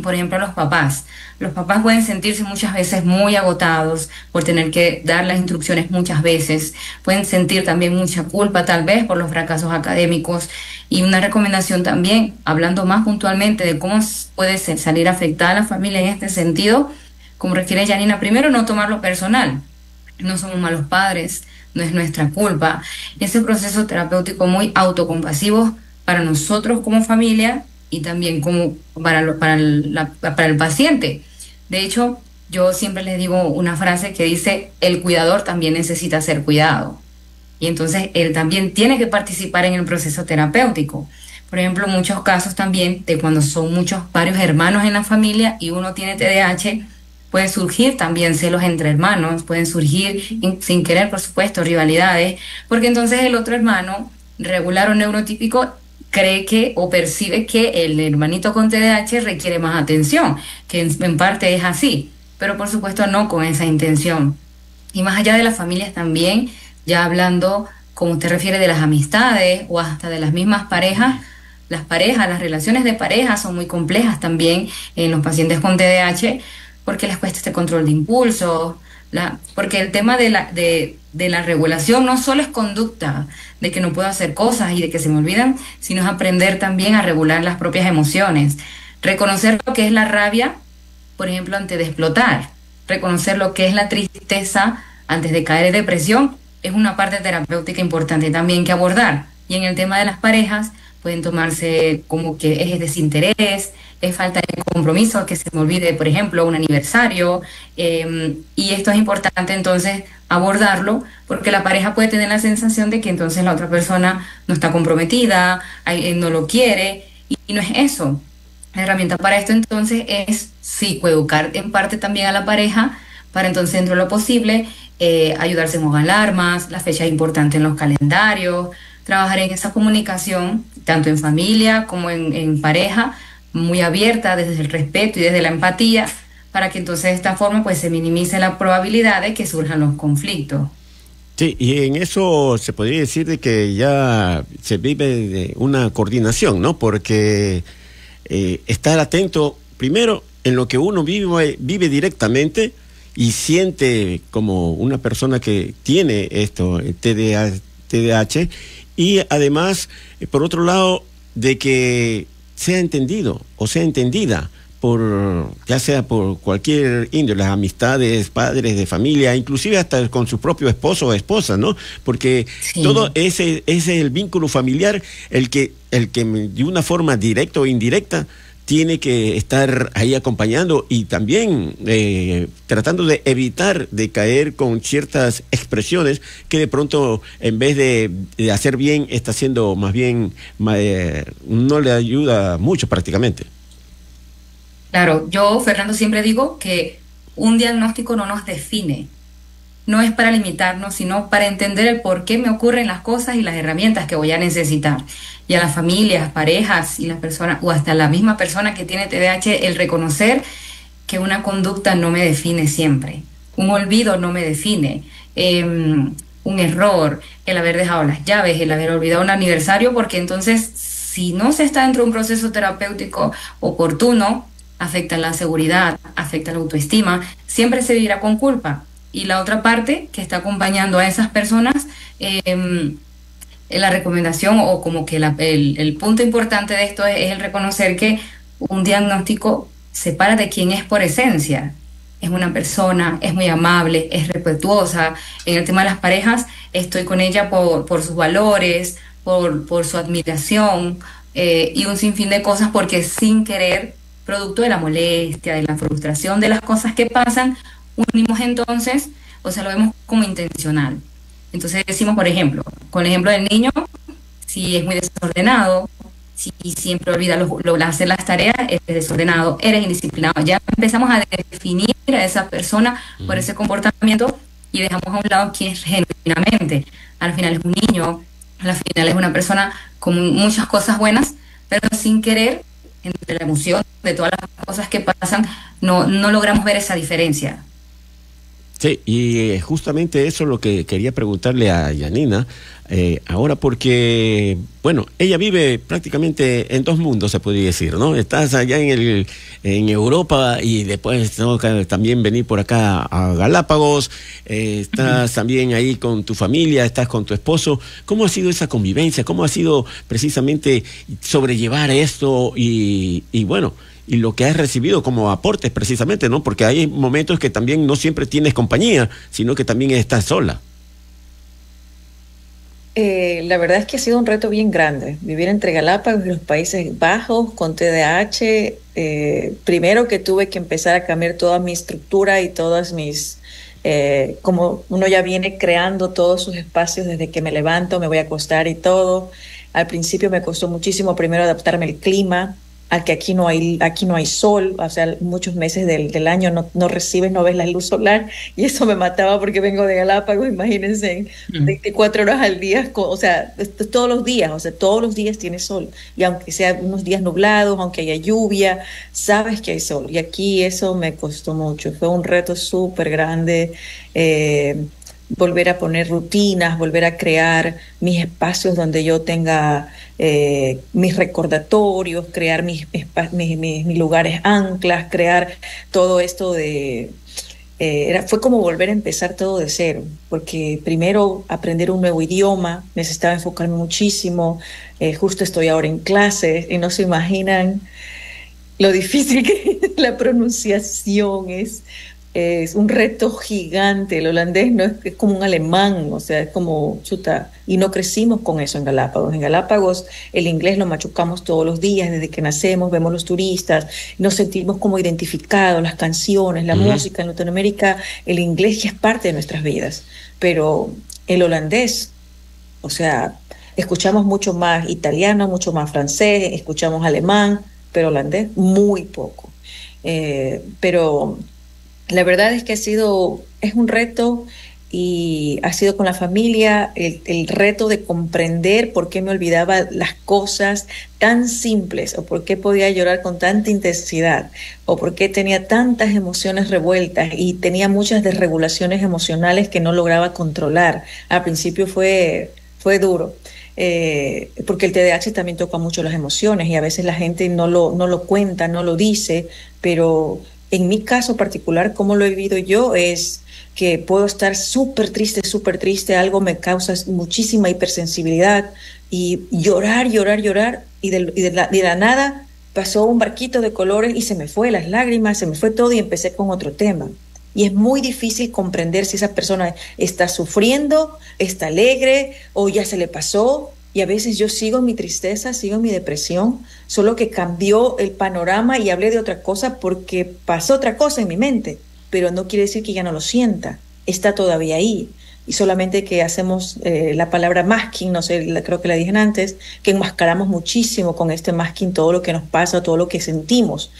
Por ejemplo, los papás. Los papás pueden sentirse muchas veces muy agotados por tener que dar las instrucciones muchas veces. Pueden sentir también mucha culpa tal vez por los fracasos académicos. Y una recomendación también, hablando más puntualmente de cómo puede salir afectada la familia en este sentido, como refiere Janina, primero no tomarlo personal. No somos malos padres, no es nuestra culpa. Ese proceso terapéutico muy autocompasivo para nosotros como familia y también como para el paciente. De hecho, yo siempre les digo una frase que dice: el cuidador también necesita ser cuidado. Y entonces él también tiene que participar en el proceso terapéutico. Por ejemplo, muchos casos también de cuando son varios hermanos en la familia y uno tiene TDAH, puede surgir también celos entre hermanos, pueden surgir, sin querer, por supuesto, rivalidades, porque entonces el otro hermano, regular o neurotípico, cree que o percibe que el hermanito con TDAH requiere más atención, que en parte es así, pero por supuesto no con esa intención. Y más allá de las familias también, ya hablando, como usted refiere, de las amistades o hasta de las mismas parejas, las relaciones de pareja son muy complejas también en los pacientes con TDAH, porque les cuesta este control de impulsos, porque el tema de la regulación no solo es conducta, de que no puedo hacer cosas y de que se me olvidan, sino es aprender también a regular las propias emociones. Reconocer lo que es la rabia, por ejemplo, antes de explotar. Reconocer lo que es la tristeza antes de caer en depresión es una parte terapéutica importante también que abordar. Y en el tema de las parejas, pueden tomarse como que es desinterés, es falta de compromiso, que se me olvide, por ejemplo, un aniversario, y esto es importante entonces abordarlo, porque la pareja puede tener la sensación de que entonces la otra persona no está comprometida, no lo quiere, y no es eso. La herramienta para esto entonces es psicoeducar en parte también a la pareja, para entonces, dentro de lo posible, ayudarse con alarmas, las fechas importantes en los calendarios, trabajar en esa comunicación, tanto en familia como en pareja, muy abierta desde el respeto y desde la empatía, para que entonces de esta forma pues se minimice la probabilidad de que surjan los conflictos. Sí, y en eso se podría decir de que ya se vive de una coordinación, ¿no? Porque estar atento primero en lo que uno vive directamente y siente como una persona que tiene esto, TDAH, y además, por otro lado, de que sea entendido o sea entendida ya sea por cualquier índole, las amistades, padres de familia, inclusive hasta con su propio esposo o esposa, ¿no? Porque sí, todo ese es el vínculo familiar el que de una forma directa o indirecta tiene que estar ahí acompañando y también tratando de evitar de caer con ciertas expresiones que de pronto, en vez de hacer bien, está haciendo más bien, no le ayuda mucho prácticamente. Claro, yo, Fernando, siempre digo que un diagnóstico no nos define. No es para limitarnos, sino para entender el por qué me ocurren las cosas y las herramientas que voy a necesitar. Y a las familias, parejas y las personas, o hasta la misma persona que tiene TDAH, el reconocer que una conducta no me define siempre. Un olvido no me define. Un error, el haber dejado las llaves, el haber olvidado un aniversario, porque entonces, si no se está dentro de un proceso terapéutico oportuno, afecta la seguridad, afecta la autoestima, siempre se vivirá con culpa. Y la otra parte que está acompañando a esas personas, la recomendación o como que el punto importante de esto es el reconocer que un diagnóstico separa de quién es por esencia. Es una persona, es muy amable, es respetuosa. En el tema de las parejas, estoy con ella por sus valores, por su admiración y un sinfín de cosas, porque sin querer, producto de la molestia, de la frustración, de las cosas que pasan, unimos entonces, o sea, lo vemos como intencional. Entonces decimos, por ejemplo, con el ejemplo del niño, si es muy desordenado, si siempre olvida hacer las tareas, eres desordenado, eres indisciplinado. Ya empezamos a definir a esa persona por ese comportamiento y dejamos a un lado quién es genuinamente. Al final es un niño, al final es una persona con muchas cosas buenas, pero sin querer, entre la emoción de todas las cosas que pasan, no logramos ver esa diferencia. Sí, y justamente eso es lo que quería preguntarle a Janina ahora, porque, bueno, ella vive prácticamente en dos mundos, se podría decir, ¿no? Estás allá en Europa y después tengo que también venir por acá a Galápagos, estás también ahí con tu familia, estás con tu esposo. ¿Cómo ha sido esa convivencia? ¿Cómo ha sido precisamente sobrellevar esto y bueno, y lo que has recibido como aportes precisamente, ¿no? Porque hay momentos que también no siempre tienes compañía, sino que también estás sola. La verdad es que ha sido un reto bien grande, vivir entre Galápagos y los Países Bajos con TDAH. Primero que tuve que empezar a cambiar toda mi estructura y todas mis... como uno ya viene creando todos sus espacios desde que me levanto, me voy a acostar y todo. Al principio me costó muchísimo primero adaptarme al clima, a que aquí no hay sol, o sea, muchos meses del año no recibes, no ves la luz solar, y eso me mataba porque vengo de Galápagos, imagínense, 24 horas al día, o sea, todos los días tiene sol, y aunque sea unos días nublados, aunque haya lluvia, sabes que hay sol, y aquí eso me costó mucho, fue un reto súper grande, volver a poner rutinas, volver a crear mis espacios donde yo tenga mis recordatorios, crear mis lugares anclas, crear todo esto de... fue como volver a empezar todo de cero, porque primero aprender un nuevo idioma, necesitaba enfocarme muchísimo, justo estoy ahora en clases y no se imaginan lo difícil que es la pronunciación, es un reto gigante. El holandés no es como un alemán, o sea, es como chuta, y no crecimos con eso en Galápagos. En Galápagos el inglés lo machucamos todos los días, desde que nacemos, vemos los turistas, nos sentimos como identificados, las canciones, la música. En Latinoamérica el inglés ya es parte de nuestras vidas, pero el holandés, o sea, escuchamos mucho más italiano, mucho más francés, escuchamos alemán, pero holandés muy poco. Pero la verdad es que es un reto, y ha sido con la familia el reto de comprender por qué me olvidaba las cosas tan simples, o por qué podía llorar con tanta intensidad, o por qué tenía tantas emociones revueltas y tenía muchas desregulaciones emocionales que no lograba controlar. Al principio fue duro. Porque el TDAH también toca mucho las emociones y a veces la gente no lo cuenta, no lo dice, pero en mi caso particular, como lo he vivido yo, es que puedo estar súper triste, algo me causa muchísima hipersensibilidad y llorar, y de la nada pasó un barquito de colores y se me fue las lágrimas, se me fue todo y empecé con otro tema. Y es muy difícil comprender si esa persona está sufriendo, está alegre o ya se le pasó. Y a veces yo sigo en mi tristeza, sigo en mi depresión, solo que cambió el panorama y hablé de otra cosa porque pasó otra cosa en mi mente, pero no quiere decir que ya no lo sienta, está todavía ahí. Y solamente que hacemos la palabra masking, no sé, creo que la dije antes, que enmascaramos muchísimo con este masking todo lo que nos pasa, todo lo que sentimos.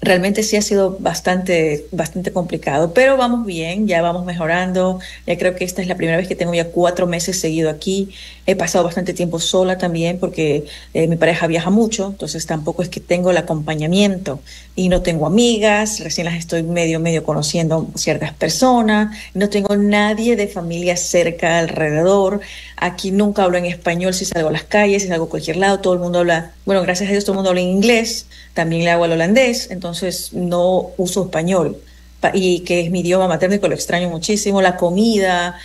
realmente sí ha sido bastante complicado, pero vamos bien, ya vamos mejorando. Ya creo que esta es la primera vez que tengo ya 4 meses seguido aquí. He pasado bastante tiempo sola también porque mi pareja viaja mucho, entonces tampoco es que tengo el acompañamiento y no tengo amigas, recién las estoy medio conociendo ciertas personas, no tengo nadie de familia cerca alrededor. Aquí nunca hablo en español si salgo a las calles, si salgo a cualquier lado, todo el mundo habla, bueno, gracias a Dios todo el mundo habla en inglés, también le hago al holandés, entonces no uso español, y que es mi idioma materno y que lo extraño muchísimo. La comida,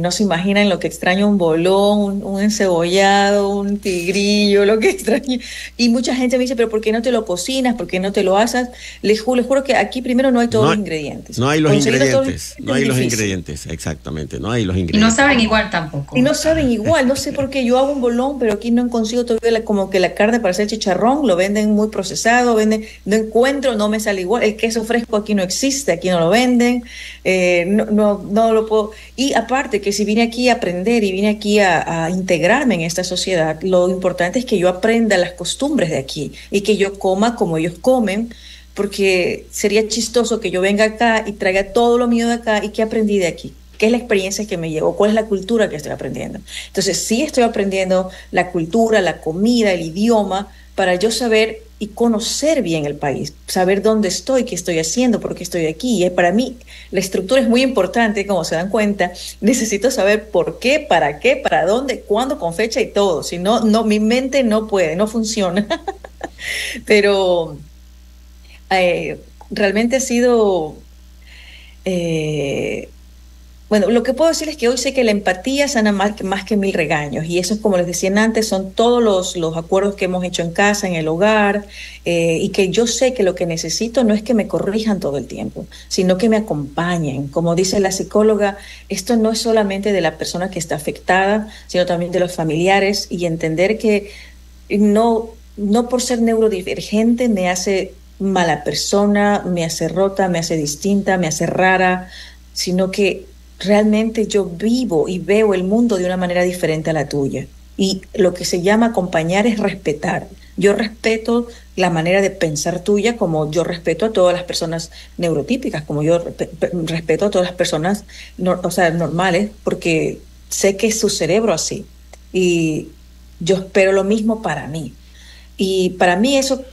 no se imaginan lo que extraño: un bolón, un encebollado, un tigrillo, lo que extraño. Y mucha gente me dice, pero ¿por qué no te lo cocinas? ¿Por qué no te lo haces? Les juro que aquí primero no hay todos los ingredientes. No hay los ingredientes, no hay los ingredientes, exactamente, no hay los ingredientes. Y no saben igual tampoco. Y no saben igual, no sé por qué yo hago un bolón, pero aquí no consigo todavía como que la carne para hacer chicharrón, lo venden muy procesado, no encuentro, no me sale igual. El queso fresco aquí no existe, aquí no lo venden, no lo puedo. Y aparte que si vine aquí a aprender y vine aquí a integrarme en esta sociedad, lo importante es que yo aprenda las costumbres de aquí y que yo coma como ellos comen, porque sería chistoso que yo venga acá y traiga todo lo mío de acá y que aprendí de aquí. ¿Qué es la experiencia que me llevo? ¿Cuál es la cultura que estoy aprendiendo? Entonces sí estoy aprendiendo la cultura, la comida, el idioma, para yo saber y conocer bien el país, saber dónde estoy, qué estoy haciendo, por qué estoy aquí. Y para mí la estructura es muy importante, como se dan cuenta. Necesito saber por qué, para dónde, cuándo, con fecha y todo. Si no, mi mente no puede, no funciona. Pero realmente ha sido... Bueno, lo que puedo decir es que hoy sé que la empatía sana más que mil regaños, y eso, como les decía antes, son todos los acuerdos que hemos hecho en casa, en el hogar, y que yo sé que lo que necesito no es que me corrijan todo el tiempo, sino que me acompañen. Como dice la psicóloga, esto no es solamente de la persona que está afectada, sino también de los familiares, y entender que no por ser neurodivergente me hace mala persona, me hace rota, me hace distinta, me hace rara, sino que realmente yo vivo y veo el mundo de una manera diferente a la tuya. Y lo que se llama acompañar es respetar. Yo respeto la manera de pensar tuya, como yo respeto a todas las personas neurotípicas, como yo respeto a todas las personas normales, porque sé que es su cerebro así. Y yo espero lo mismo para mí. Y para mí eso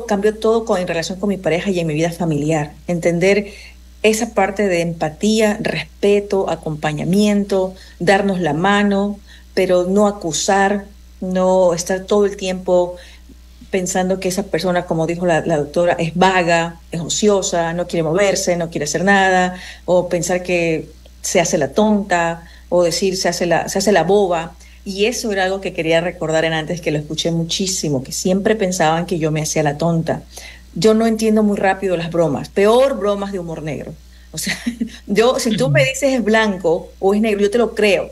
cambió todo en relación con mi pareja y en mi vida familiar. Entender esa parte de empatía, respeto, acompañamiento, darnos la mano, pero no acusar, no estar todo el tiempo pensando que esa persona, como dijo la doctora, es vaga, es ociosa, no quiere moverse, no quiere hacer nada, o pensar que se hace la tonta, o decir se hace la boba. Y eso era algo que quería recordar antes, que lo escuché muchísimo, que siempre pensaban que yo me hacía la tonta. Yo no entiendo muy rápido las bromas, peor bromas de humor negro. O sea, si tú me dices es blanco o es negro, yo te lo creo.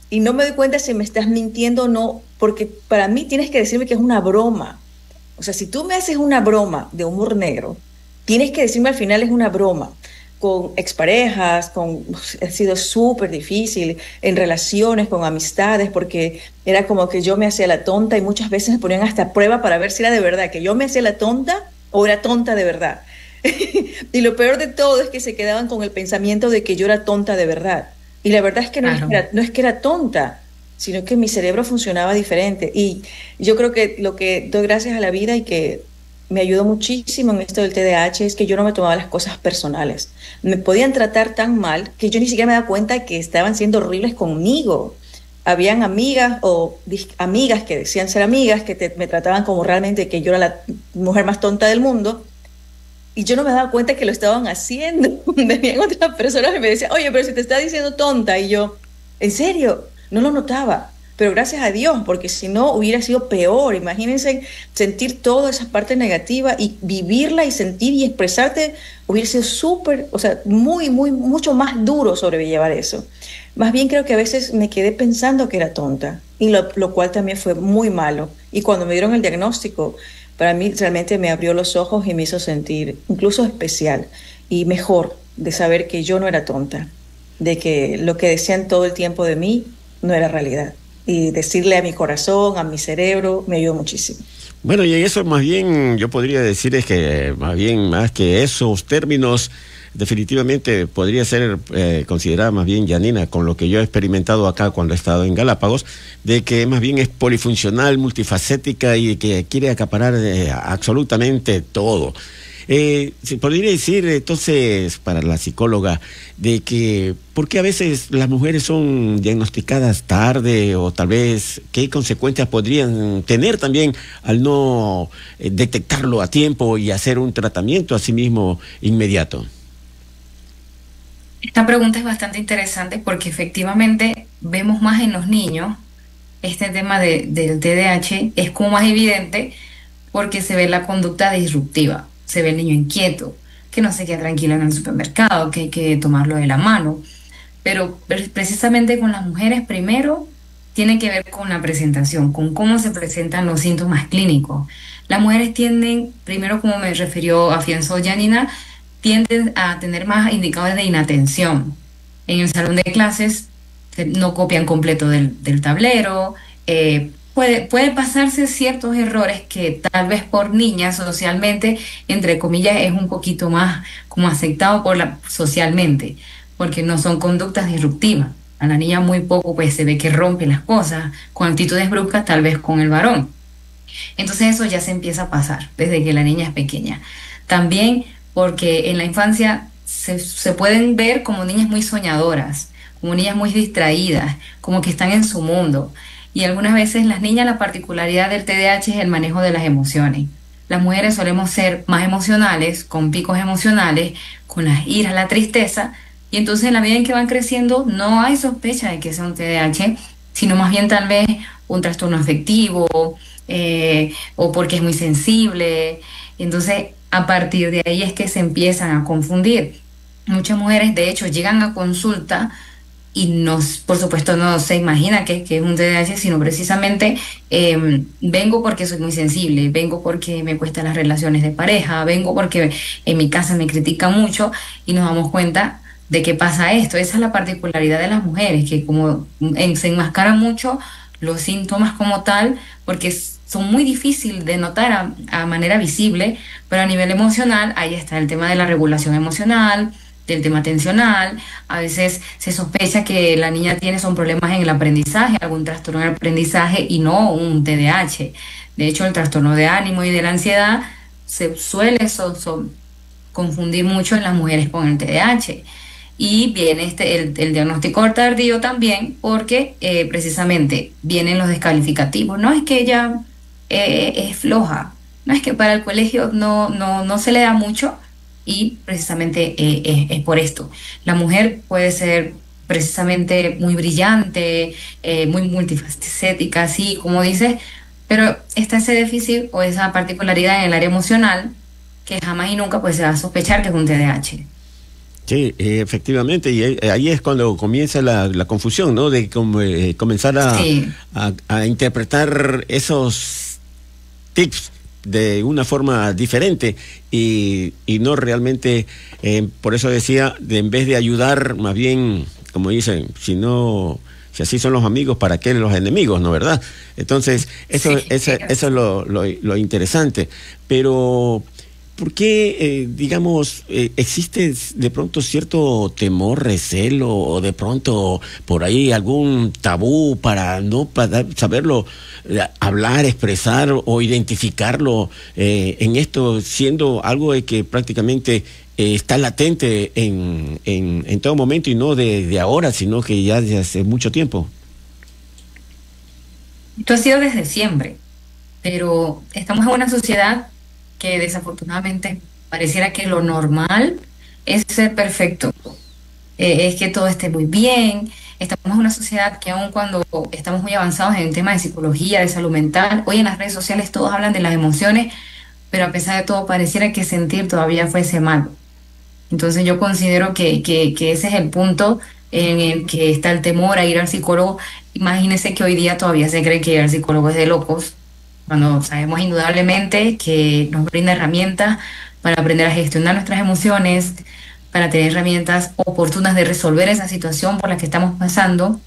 Y no me doy cuenta si me estás mintiendo o no, porque para mí tienes que decirme que es una broma. O sea, si tú me haces una broma de humor negro, tienes que decirme al final es una broma. Con exparejas, ha sido súper difícil, en relaciones, con amistades, porque era como que yo me hacía la tonta y muchas veces me ponían hasta prueba para ver si era de verdad que yo me hacía la tonta o era tonta de verdad. Y lo peor de todo es que se quedaban con el pensamiento de que yo era tonta de verdad. Y la verdad es que no es que era tonta, sino que mi cerebro funcionaba diferente. Y yo creo que lo que doy gracias a la vida y que me ayudó muchísimo en esto del TDAH es que yo no me tomaba las cosas personales. Me podían tratar tan mal que yo ni siquiera me daba cuenta que estaban siendo horribles conmigo. Habían amigas que decían ser amigas, que me trataban como realmente que yo era la mujer más tonta del mundo, y yo no me daba cuenta que lo estaban haciendo. Venían otras personas y me decían, oye, pero si te está diciendo tonta, y yo, ¿en serio? No lo notaba. Pero gracias a Dios, porque si no hubiera sido peor. Imagínense sentir toda esa parte negativa y vivirla y sentir y expresarte, hubiera sido súper, mucho más duro sobrellevar eso. Más bien creo que a veces me quedé pensando que era tonta, y lo cual también fue muy malo. Y cuando me dieron el diagnóstico, para mí realmente me abrió los ojos y me hizo sentir incluso especial y mejor, de saber que yo no era tonta, de que lo que decían todo el tiempo de mí no era realidad. Y decirle a mi corazón, a mi cerebro, me ayudó muchísimo. Bueno, y eso más bien, yo podría decir es que más bien, más que esos términos, definitivamente podría ser considerada más bien, Janina, con lo que yo he experimentado acá cuando he estado en Galápagos, de que más bien es polifuncional, multifacética y que quiere acaparar absolutamente todo. Se podría decir entonces para la psicóloga de que ¿por qué a veces las mujeres son diagnosticadas tarde o tal vez qué consecuencias podrían tener también al no detectarlo a tiempo y hacer un tratamiento a sí mismo inmediato? Esta pregunta es bastante interesante porque efectivamente vemos más en los niños este tema del TDAH, es como más evidente porque se ve la conducta disruptiva, se ve el niño inquieto, que no se queda tranquilo en el supermercado, que hay que tomarlo de la mano. Pero precisamente con las mujeres primero tiene que ver con la presentación, con cómo se presentan los síntomas clínicos. Las mujeres tienden, primero como me refirió afianzó Janina, tienden a tener más indicadores de inatención. En el salón de clases no copian completo del tablero, puede pasarse ciertos errores que tal vez por niñas socialmente, entre comillas, es un poquito más como aceptado socialmente, porque no son conductas disruptivas. A la niña muy poco pues se ve que rompe las cosas con actitudes bruscas, tal vez con el varón. Entonces eso ya se empieza a pasar desde que la niña es pequeña. También porque en la infancia se pueden ver como niñas muy soñadoras, como niñas muy distraídas, como que están en su mundo. Y algunas veces las niñas, la particularidad del TDAH es el manejo de las emociones. Las mujeres solemos ser más emocionales, con picos emocionales, con las iras, la tristeza, y entonces en la medida en que van creciendo no hay sospecha de que sea un TDAH, sino más bien tal vez un trastorno afectivo, o porque es muy sensible. Entonces a partir de ahí es que se empiezan a confundir. Muchas mujeres de hecho llegan a consulta y no, por supuesto no se imagina que es un TDAH, sino precisamente vengo porque soy muy sensible, vengo porque me cuestan las relaciones de pareja, vengo porque en mi casa me critican mucho y nos damos cuenta de que pasa esto. Esa es la particularidad de las mujeres, que como se enmascaran mucho los síntomas como tal, porque son muy difíciles de notar a manera visible, pero a nivel emocional ahí está el tema de la regulación emocional, del tema atencional. A veces se sospecha que la niña tiene son problemas en el aprendizaje, algún trastorno en el aprendizaje y no un TDAH. De hecho, el trastorno de ánimo y de la ansiedad se suele confundir mucho en las mujeres con el TDAH. Y viene el diagnóstico tardío también porque precisamente vienen los descalificativos. No es que ella es floja, no es que para el colegio no se le da mucho, y precisamente es por esto. La mujer puede ser precisamente muy brillante, muy multifacética, así como dices, pero está ese déficit o esa particularidad en el área emocional que jamás y nunca pues se va a sospechar que es un TDAH. Sí, efectivamente, y ahí es cuando comienza la confusión, ¿no? De comenzar a interpretar esos tips de una forma diferente y no realmente, por eso decía, en vez de ayudar, más bien, como dicen, si así son los amigos, ¿para qué los enemigos, no verdad? Entonces, eso es lo interesante, pero ¿por qué, existe de pronto cierto temor, recelo, o de pronto por ahí algún tabú para saberlo hablar, expresar o identificarlo en esto, siendo algo de que prácticamente está latente en todo momento y no de ahora, sino que ya desde hace mucho tiempo? Esto ha sido desde siempre, pero estamos en una sociedad que desafortunadamente pareciera que lo normal es ser perfecto, es que todo esté muy bien. Estamos en una sociedad que aun cuando estamos muy avanzados en el tema de psicología, de salud mental, hoy en las redes sociales todos hablan de las emociones, pero a pesar de todo pareciera que sentir todavía fuese malo. Entonces yo considero que ese es el punto en el que está el temor a ir al psicólogo. Imagínense que hoy día todavía se cree que ir al psicólogo es de locos, cuando sabemos indudablemente que nos brinda herramientas para aprender a gestionar nuestras emociones, para tener herramientas oportunas de resolver esa situación por la que estamos pasando.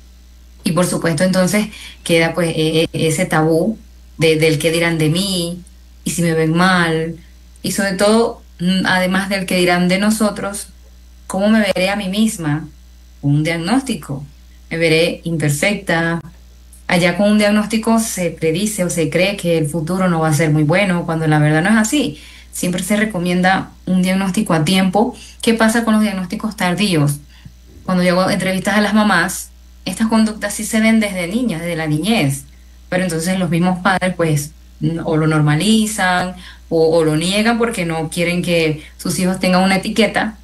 Y por supuesto entonces queda pues ese tabú del qué dirán de mí y si me ven mal, y sobre todo, además del qué dirán de nosotros, cómo me veré a mí misma con un diagnóstico. Me veré imperfecta. Allá con un diagnóstico se predice o se cree que el futuro no va a ser muy bueno, cuando la verdad no es así. Siempre se recomienda un diagnóstico a tiempo. ¿Qué pasa con los diagnósticos tardíos? Cuando yo hago entrevistas a las mamás, estas conductas sí se ven desde niñas, desde la niñez, pero entonces los mismos padres pues o lo normalizan o lo niegan porque no quieren que sus hijos tengan una etiqueta,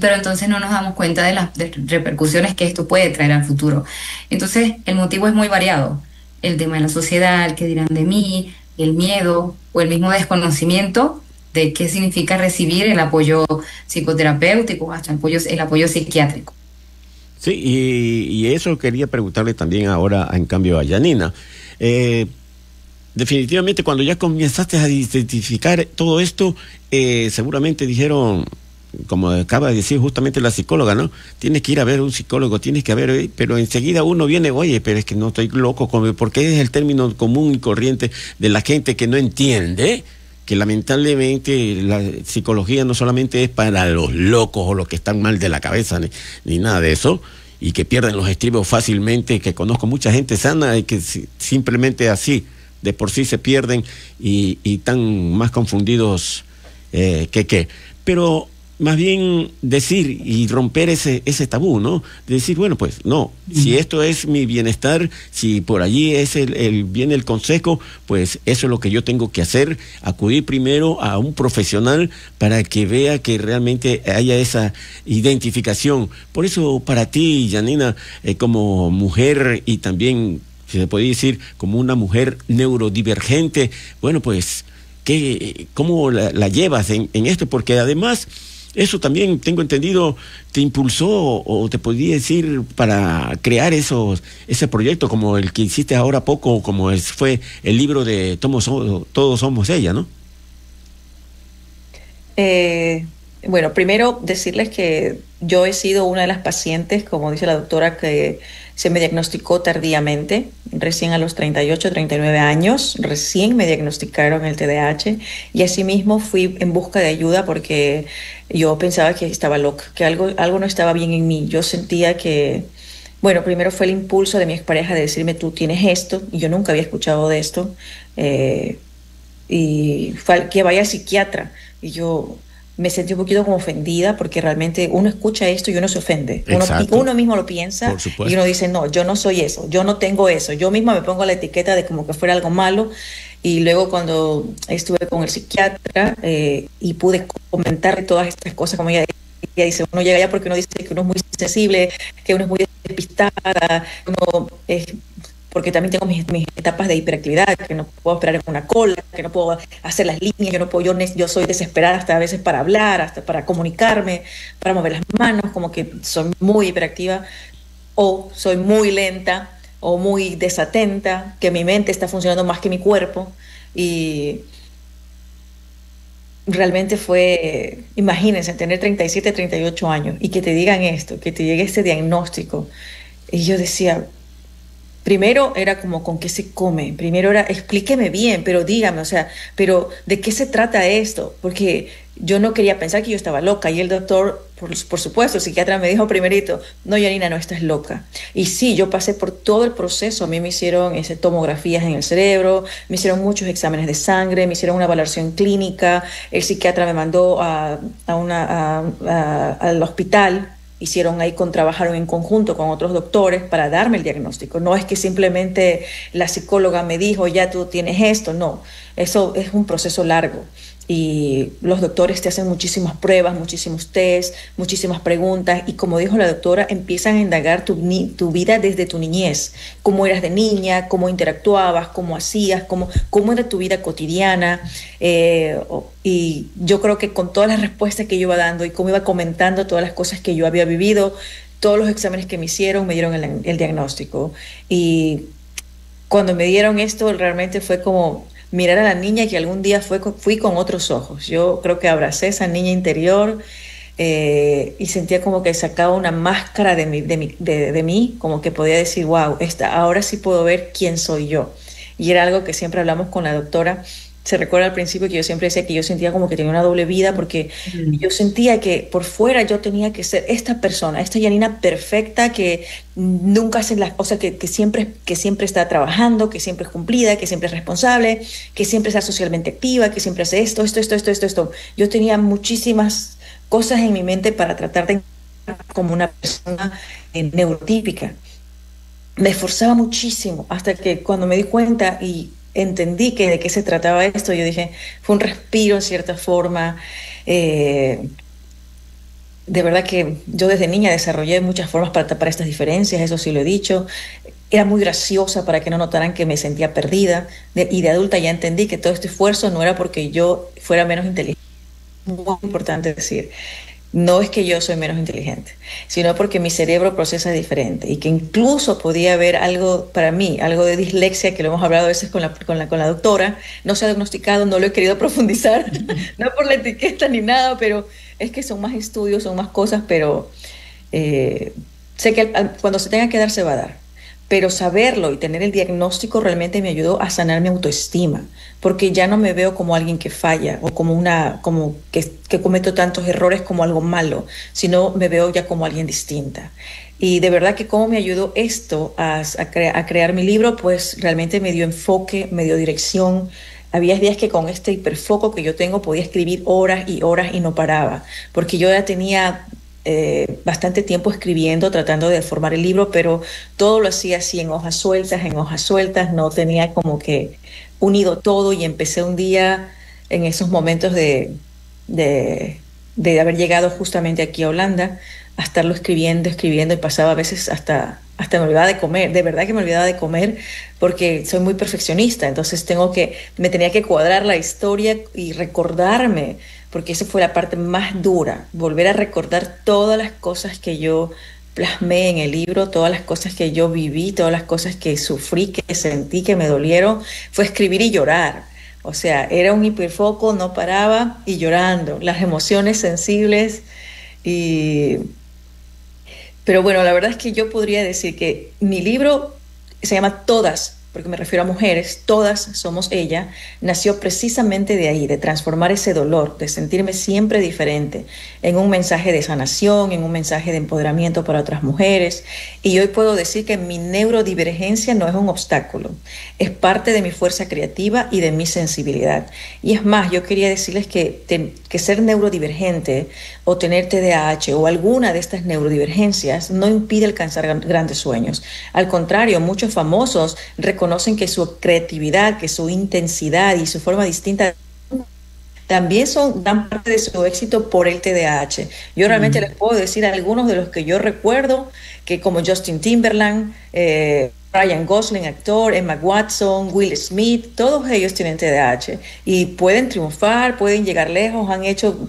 pero entonces no nos damos cuenta de las repercusiones que esto puede traer al futuro. Entonces el motivo es muy variado, el tema de la sociedad, el que dirán de mí, el miedo o el mismo desconocimiento de qué significa recibir el apoyo psicoterapéutico, hasta el apoyo psiquiátrico. Sí, y eso quería preguntarle también ahora, en cambio, a Janina. Definitivamente, cuando ya comenzaste a identificar todo esto, seguramente dijeron, como acaba de decir justamente la psicóloga, ¿no? Tienes que ir a ver un psicólogo, tienes que ver, pero enseguida uno viene, oye, pero es que no estoy loco, porque es el término común y corriente de la gente que no entiende que lamentablemente la psicología no solamente es para los locos o los que están mal de la cabeza, ni nada de eso, y que pierden los estribos fácilmente, que conozco mucha gente sana y que simplemente así, de por sí se pierden y están más confundidos que. Pero más bien decir y romper ese tabú, ¿no? Decir, bueno, pues no, si esto es mi bienestar, si por allí es viene el consejo, pues eso es lo que yo tengo que hacer, acudir primero a un profesional para que vea que realmente haya esa identificación. Por eso para ti, Janina, como mujer y también, si se puede decir, como una mujer neurodivergente, bueno, pues, ¿cómo la llevas en esto? Porque además eso también, tengo entendido, te impulsó o te podría decir para crear ese proyecto como el que hiciste ahora poco, como fue el libro de Todos somos ella, ¿no? Bueno, primero decirles que yo he sido una de las pacientes, como dice la doctora, que se me diagnosticó tardíamente, recién a los 38, 39 años, recién me diagnosticaron el TDAH y asimismo fui en busca de ayuda porque yo pensaba que estaba loca, que algo no estaba bien en mí. Yo sentía que, bueno, primero fue el impulso de mi expareja de decirme, tú tienes esto, y yo nunca había escuchado de esto, y fue que vaya al psiquiatra, y yo me sentí un poquito como ofendida porque realmente uno escucha esto y uno se ofende. Uno mismo lo piensa y uno dice, no, yo no soy eso, yo no tengo eso. Yo misma me pongo la etiqueta de como que fuera algo malo. Y luego cuando estuve con el psiquiatra y pude comentar todas estas cosas, como ella dice, uno llega allá porque uno dice que uno es muy sensible, que uno es muy despistada, uno es... porque también tengo mis etapas de hiperactividad, que no puedo esperar en una cola, que no puedo hacer las líneas, yo soy desesperada hasta a veces para hablar, hasta para comunicarme, para mover las manos, como que soy muy hiperactiva, o soy muy lenta, o muy desatenta, que mi mente está funcionando más que mi cuerpo, y realmente fue, imagínense, tener 37, 38 años, y que te digan esto, que te llegue este diagnóstico, y yo decía... Primero era como con qué se come, primero era explíqueme bien, pero dígame, o sea, pero ¿de qué se trata esto? Porque yo no quería pensar que yo estaba loca y el doctor, por supuesto, el psiquiatra me dijo primerito, no, Janina, no estás loca. Y sí, yo pasé por todo el proceso, a mí me hicieron tomografías en el cerebro, me hicieron muchos exámenes de sangre, me hicieron una valoración clínica, el psiquiatra me mandó al hospital. Trabajaron en conjunto con otros doctores para darme el diagnóstico. No es que simplemente la psicóloga me dijo, ya tú tienes esto, no. Eso es un proceso largo. Y los doctores te hacen muchísimas pruebas, muchísimos tests, muchísimas preguntas. Y como dijo la doctora, empiezan a indagar tu vida desde tu niñez. Cómo eras de niña, cómo interactuabas, cómo hacías, cómo era tu vida cotidiana. Y yo creo que con todas las respuestas que yo iba dando y cómo iba comentando todas las cosas que yo había vivido, todos los exámenes que me dieron el diagnóstico. Y cuando me dieron esto, realmente fue como mirar a la niña que algún día fui con otros ojos. Yo creo que abracé a esa niña interior y sentía como que sacaba una máscara de mí, como que podía decir, wow, ahora sí puedo ver quién soy yo. y era algo que siempre hablamos con la doctora. Se recuerda al principio que yo siempre decía que yo sentía como que tenía una doble vida porque yo sentía que por fuera yo tenía que ser esta persona, esta Yanina perfecta que nunca hace las cosas, que siempre está trabajando, que siempre es cumplida, que siempre es responsable, que siempre está socialmente activa, que siempre hace esto. Yo tenía muchísimas cosas en mi mente para tratar de como una persona neurotípica. Me esforzaba muchísimo hasta que cuando me di cuenta y entendí que de qué se trataba esto, yo dije, fue un respiro en cierta forma. De verdad que yo desde niña desarrollé muchas formas para tapar estas diferencias, eso sí lo he dicho. Era muy graciosa para que no notaran que me sentía perdida. Y de adulta ya entendí que todo este esfuerzo no era porque yo fuera menos inteligente. Muy importante decir. No es que yo soy menos inteligente, sino porque mi cerebro procesa diferente y que incluso podía haber algo, para mí, algo de dislexia, que lo hemos hablado a veces con la doctora. No se ha diagnosticado, no lo he querido profundizar, no por la etiqueta ni nada, pero es que son más estudios, son más cosas, pero sé que cuando se tenga que dar se va a dar. Pero saberlo y tener el diagnóstico realmente me ayudó a sanar mi autoestima, porque ya no me veo como alguien que falla o como que cometo tantos errores como algo malo, sino me veo ya como alguien distinta. Y de verdad que cómo me ayudó esto a crear mi libro, pues realmente me dio enfoque, me dio dirección. Había días que con este hiperfoco que yo tengo podía escribir horas y horas y no paraba, porque yo ya tenía bastante tiempo escribiendo, tratando de formar el libro, pero todo lo hacía así en hojas sueltas, no tenía como que unido todo, y empecé un día en esos momentos de haber llegado justamente aquí a Holanda a estarlo escribiendo y pasaba a veces hasta me olvidaba de comer, de verdad que me olvidaba de comer porque soy muy perfeccionista, entonces me tenía que cuadrar la historia y recordarme, porque esa fue la parte más dura, volver a recordar todas las cosas que yo plasmé en el libro, todas las cosas que yo viví, todas las cosas que sufrí, que sentí, que me dolieron, fue escribir y llorar. O sea, era un hiperfoco, no paraba y llorando, las emociones sensibles. Pero bueno, la verdad es que yo podría decir que mi libro se llama Todas, porque me refiero a mujeres, todas somos ella, nació precisamente de ahí, de transformar ese dolor, de sentirme siempre diferente, en un mensaje de sanación, en un mensaje de empoderamiento para otras mujeres. Y hoy puedo decir que mi neurodivergencia no es un obstáculo, es parte de mi fuerza creativa y de mi sensibilidad. Y es más, yo quería decirles que ser neurodivergente o tener TDAH o alguna de estas neurodivergencias no impide alcanzar grandes sueños. Al contrario, muchos famosos reconocen que su creatividad, que su intensidad y su forma distinta también son gran parte de su éxito por el TDAH. Yo realmente les puedo decir algunos de los que yo recuerdo, que como Justin Timberlake, Ryan Gosling, actor, Emma Watson, Will Smith, todos ellos tienen TDAH y pueden triunfar, pueden llegar lejos, han hecho,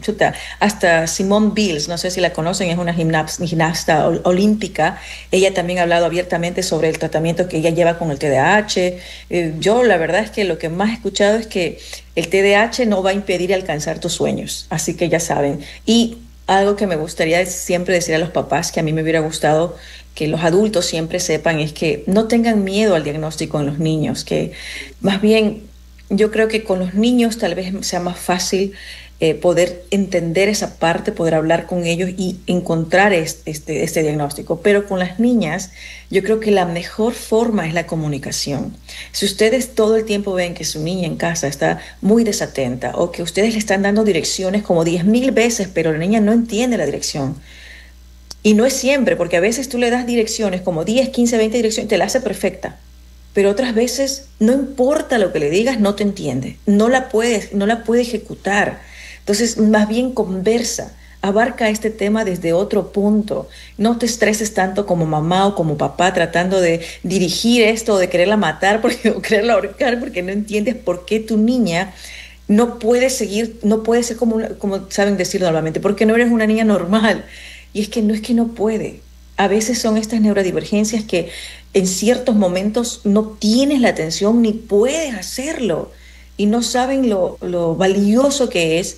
hasta Simone Biles, no sé si la conocen, es una gimnasta olímpica, ella también ha hablado abiertamente sobre el tratamiento que ella lleva con el TDAH. Yo la verdad es que lo que más he escuchado es que el TDAH no va a impedir alcanzar tus sueños, así que ya saben. Y algo que me gustaría siempre decir a los papás, que a mí me hubiera gustado que los adultos siempre sepan, es que no tengan miedo al diagnóstico en los niños, que más bien yo creo que con los niños tal vez sea más fácil poder entender esa parte, poder hablar con ellos y encontrar este diagnóstico. Pero con las niñas yo creo que la mejor forma es la comunicación. Si ustedes todo el tiempo ven que su niña en casa está muy desatenta o que ustedes le están dando direcciones como 10,000 veces, pero la niña no entiende la dirección. Y no es siempre, porque a veces tú le das direcciones como 10, 15, 20 direcciones, te la hace perfecta. Pero otras veces, no importa lo que le digas, no te entiende. No la puede ejecutar. Entonces, más bien conversa. Abarca este tema desde otro punto. No te estreses tanto como mamá o como papá tratando de dirigir esto, o de quererla matar o quererla ahorcar, porque no entiendes por qué tu niña no puede seguir, no puede ser como saben decirlo normalmente, porque no eres una niña normal. Y es que no puede. A veces son estas neurodivergencias que en ciertos momentos no tienes la atención ni puedes hacerlo. Y no saben lo valioso que es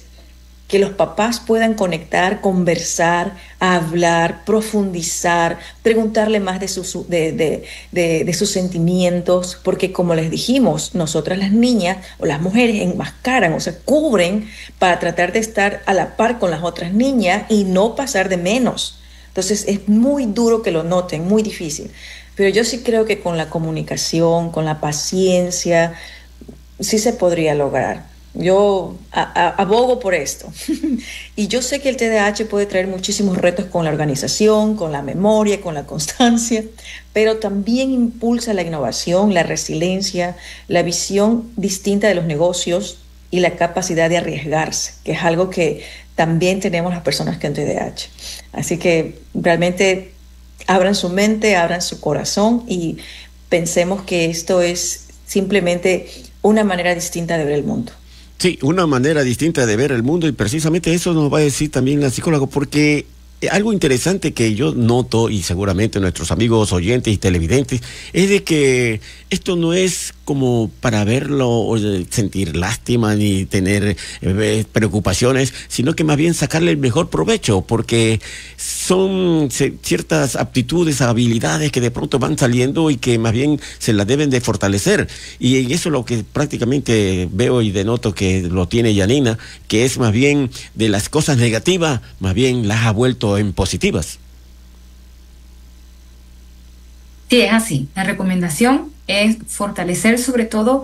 que los papás puedan conectar, conversar, hablar, profundizar, preguntarle más de sus sentimientos, porque como les dijimos, nosotras las niñas o las mujeres enmascaran, o sea, cubren para tratar de estar a la par con las otras niñas y no pasar de menos. Entonces es muy duro que lo noten, muy difícil. Pero yo sí creo que con la comunicación, con la paciencia, sí se podría lograr. Yo abogo por esto. Y yo sé que el TDAH puede traer muchísimos retos con la organización, con la memoria, con la constancia, pero también impulsa la innovación, la resiliencia, la visión distinta de los negocios y la capacidad de arriesgarse, que es algo que también tenemos las personas que tienen TDAH. Así que realmente abran su mente, abran su corazón y pensemos que esto es simplemente una manera distinta de ver el mundo. Sí, una manera distinta de ver el mundo, y precisamente eso nos va a decir también la psicóloga, porque algo interesante que yo noto, y seguramente nuestros amigos oyentes y televidentes, es de que esto no es como para verlo o sentir lástima ni tener preocupaciones, sino que más bien sacarle el mejor provecho, porque son ciertas aptitudes, habilidades que de pronto van saliendo y que más bien se las deben de fortalecer. Y eso es lo que prácticamente veo y denoto que lo tiene Yanina, que es más bien de las cosas negativas, más bien las ha vuelto en positivas. Sí, es así. La recomendación es fortalecer, sobre todo,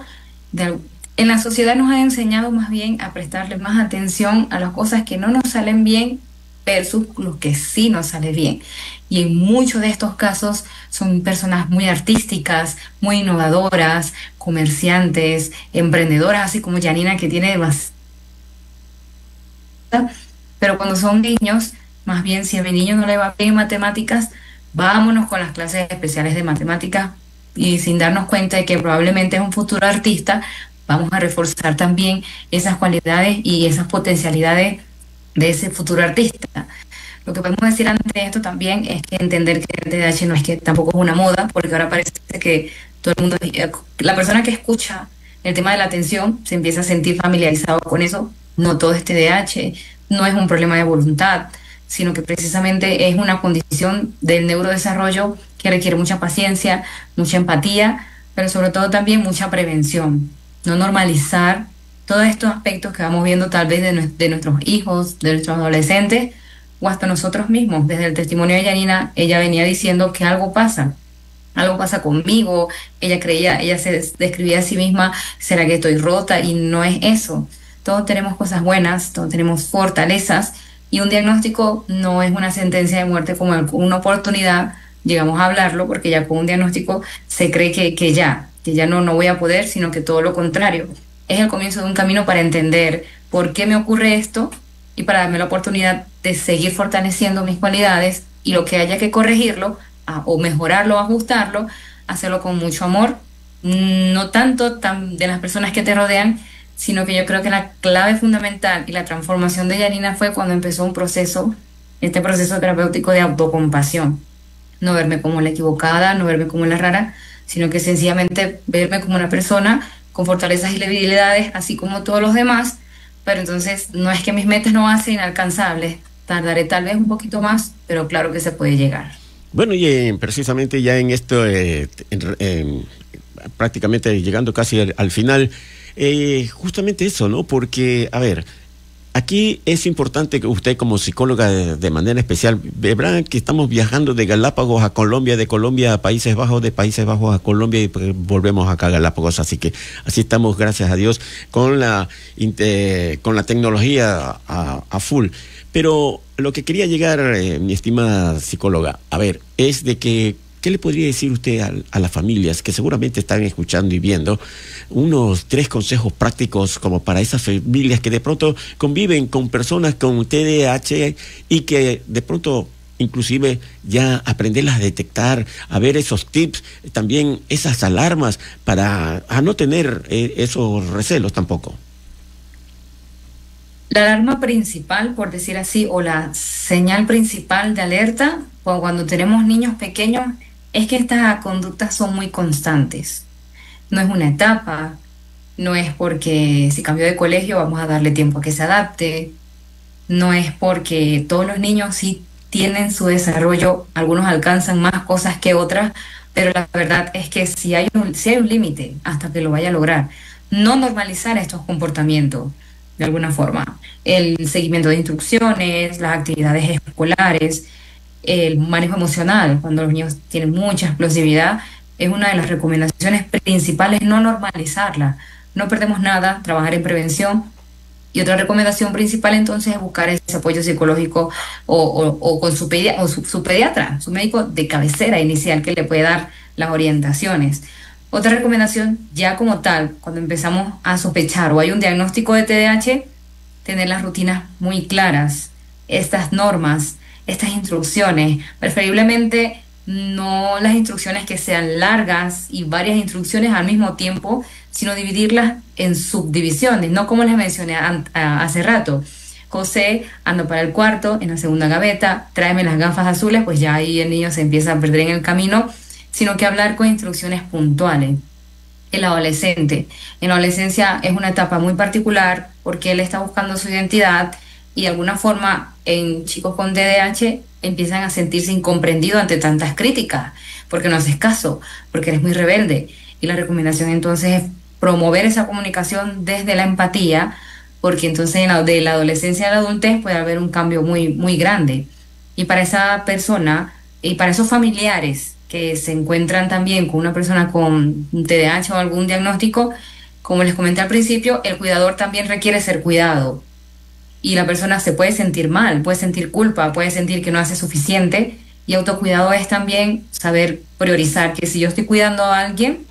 en la sociedad nos ha enseñado más bien a prestarle más atención a las cosas que no nos salen bien versus lo que sí nos sale bien. Y en muchos de estos casos son personas muy artísticas, muy innovadoras, comerciantes, emprendedoras, así como Yanina, que tiene demasiado. Pero cuando son niños, más bien si a mi niño no le va bien en matemáticas, vámonos con las clases especiales de matemáticas, y sin darnos cuenta de que probablemente es un futuro artista, vamos a reforzar también esas cualidades y esas potencialidades de ese futuro artista. Lo que podemos decir ante esto también es que entender que el TDAH no es que tampoco es una moda, porque ahora parece que todo el mundo, la persona que escucha el tema de la atención se empieza a sentir familiarizado con eso. No todo es TDAH, no es un problema de voluntad, sino que precisamente es una condición del neurodesarrollo que requiere mucha paciencia, mucha empatía, pero sobre todo también mucha prevención. No normalizar todos estos aspectos que vamos viendo tal vez de nuestros hijos, de nuestros adolescentes, o hasta nosotros mismos. Desde el testimonio de Yanina, ella venía diciendo que algo pasa conmigo. Ella se describía a sí misma, ¿será que estoy rota? Y no es eso. Todos tenemos cosas buenas, todos tenemos fortalezas, y un diagnóstico no es una sentencia de muerte como una oportunidad. Llegamos a hablarlo porque ya con un diagnóstico se cree que ya no voy a poder, sino que todo lo contrario. Es el comienzo de un camino para entender por qué me ocurre esto y para darme la oportunidad de seguir fortaleciendo mis cualidades, y lo que haya que corregirlo o mejorarlo o ajustarlo, hacerlo con mucho amor, no tanto de las personas que te rodean, sino que yo creo que la clave fundamental y la transformación de Yanina fue cuando empezó este proceso terapéutico de autocompasión. No verme como la equivocada, no verme como la rara, sino que sencillamente verme como una persona con fortalezas y debilidades, así como todos los demás. Pero entonces no es que mis metas no van a ser inalcanzables, tardaré tal vez un poquito más, pero claro que se puede llegar. Bueno, y precisamente ya en esto, prácticamente llegando casi al final, justamente eso, ¿no? Porque, a ver, aquí es importante que usted como psicóloga de manera especial, verán que estamos viajando de Galápagos a Colombia, de Colombia a Países Bajos, de Países Bajos a Colombia, y volvemos acá a Galápagos, así que así estamos, gracias a Dios, con la tecnología a full. Pero lo que quería llegar, mi estimada psicóloga, a ver, es de que ¿qué le podría decir usted a las familias que seguramente están escuchando y viendo? Unos 3 consejos prácticos como para esas familias que de pronto conviven con personas con TDAH y que de pronto inclusive ya aprenderlas a detectar, a ver esos tips, también esas alarmas para no tener esos recelos tampoco. La alarma principal, por decir así, o la señal principal de alerta cuando tenemos niños pequeños, es que estas conductas son muy constantes. No es una etapa, no es porque si cambió de colegio vamos a darle tiempo a que se adapte, no es porque todos los niños sí tienen su desarrollo, algunos alcanzan más cosas que otras, pero la verdad es que si hay un límite hasta que lo vaya a lograr. No normalizar estos comportamientos de alguna forma. El seguimiento de instrucciones, las actividades escolares, el manejo emocional, cuando los niños tienen mucha explosividad, es una de las recomendaciones principales, no normalizarla. No perdemos nada, trabajar en prevención. Y otra recomendación principal entonces es buscar ese apoyo psicológico o con su pediatra, su médico de cabecera inicial que le puede dar las orientaciones. Otra recomendación, ya como tal, cuando empezamos a sospechar o hay un diagnóstico de TDAH, tener las rutinas muy claras, estas normas, estas instrucciones, preferiblemente no las instrucciones que sean largas y varias instrucciones al mismo tiempo, sino dividirlas en subdivisiones, no como les mencioné hace rato. José, ando para el cuarto, en la segunda gaveta, tráeme las gafas azules, pues ya ahí el niño se empieza a perder en el camino, sino que hablar con instrucciones puntuales. El adolescente. En la adolescencia es una etapa muy particular porque él está buscando su identidad y de alguna forma en chicos con TDAH empiezan a sentirse incomprendidos ante tantas críticas, porque no haces caso, porque eres muy rebelde. Y la recomendación entonces es promover esa comunicación desde la empatía, porque entonces de la adolescencia a la adultez puede haber un cambio muy, muy grande. Y para esa persona y para esos familiares que se encuentran también con una persona con TDAH o algún diagnóstico, como les comenté al principio, el cuidador también requiere ser cuidado. Y la persona se puede sentir mal, puede sentir culpa, puede sentir que no hace suficiente. Y autocuidado es también saber priorizar, que si yo estoy cuidando a alguien,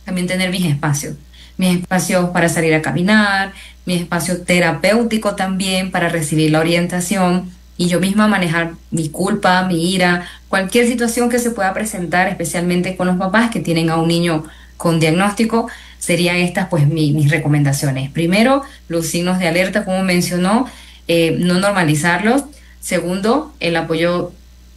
también tener mis espacios para salir a caminar, mi espacio terapéutico también para recibir la orientación y yo misma manejar mi culpa, mi ira, cualquier situación que se pueda presentar, especialmente con los papás que tienen a un niño con diagnóstico, serían estas pues mis recomendaciones. Primero, los signos de alerta, como mencionó, no normalizarlos. Segundo, el apoyo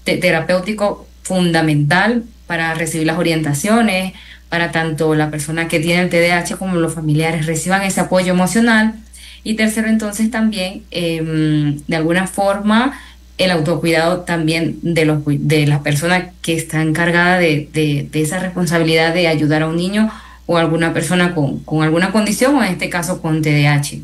terapéutico fundamental para recibir las orientaciones, para tanto la persona que tiene el TDAH como los familiares reciban ese apoyo emocional. Y tercero, entonces también, de alguna forma, el autocuidado también de la persona que está encargada de esa responsabilidad de ayudar a un niño o a alguna persona con alguna condición, o en este caso con TDAH.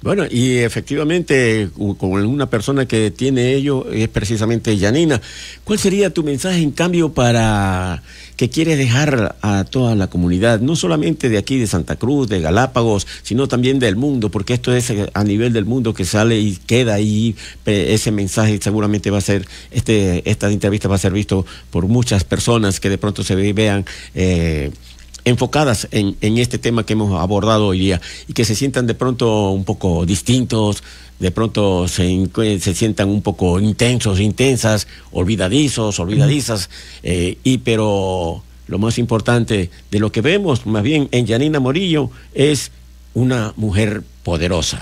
Bueno, y efectivamente, con una persona que tiene ello es precisamente Yanina. ¿Cuál sería tu mensaje, en cambio, para que quieres dejar a toda la comunidad, no solamente de aquí, de Santa Cruz, de Galápagos, sino también del mundo? Porque esto es a nivel del mundo que sale y queda ahí. Ese mensaje seguramente va a ser, esta entrevista va a ser visto por muchas personas que de pronto se vean enfocadas en este tema que hemos abordado hoy día y que se sientan de pronto un poco distintos, de pronto se sientan un poco intensos, intensas, olvidadizas, pero lo más importante de lo que vemos más bien en Yanina Morillo es una mujer poderosa.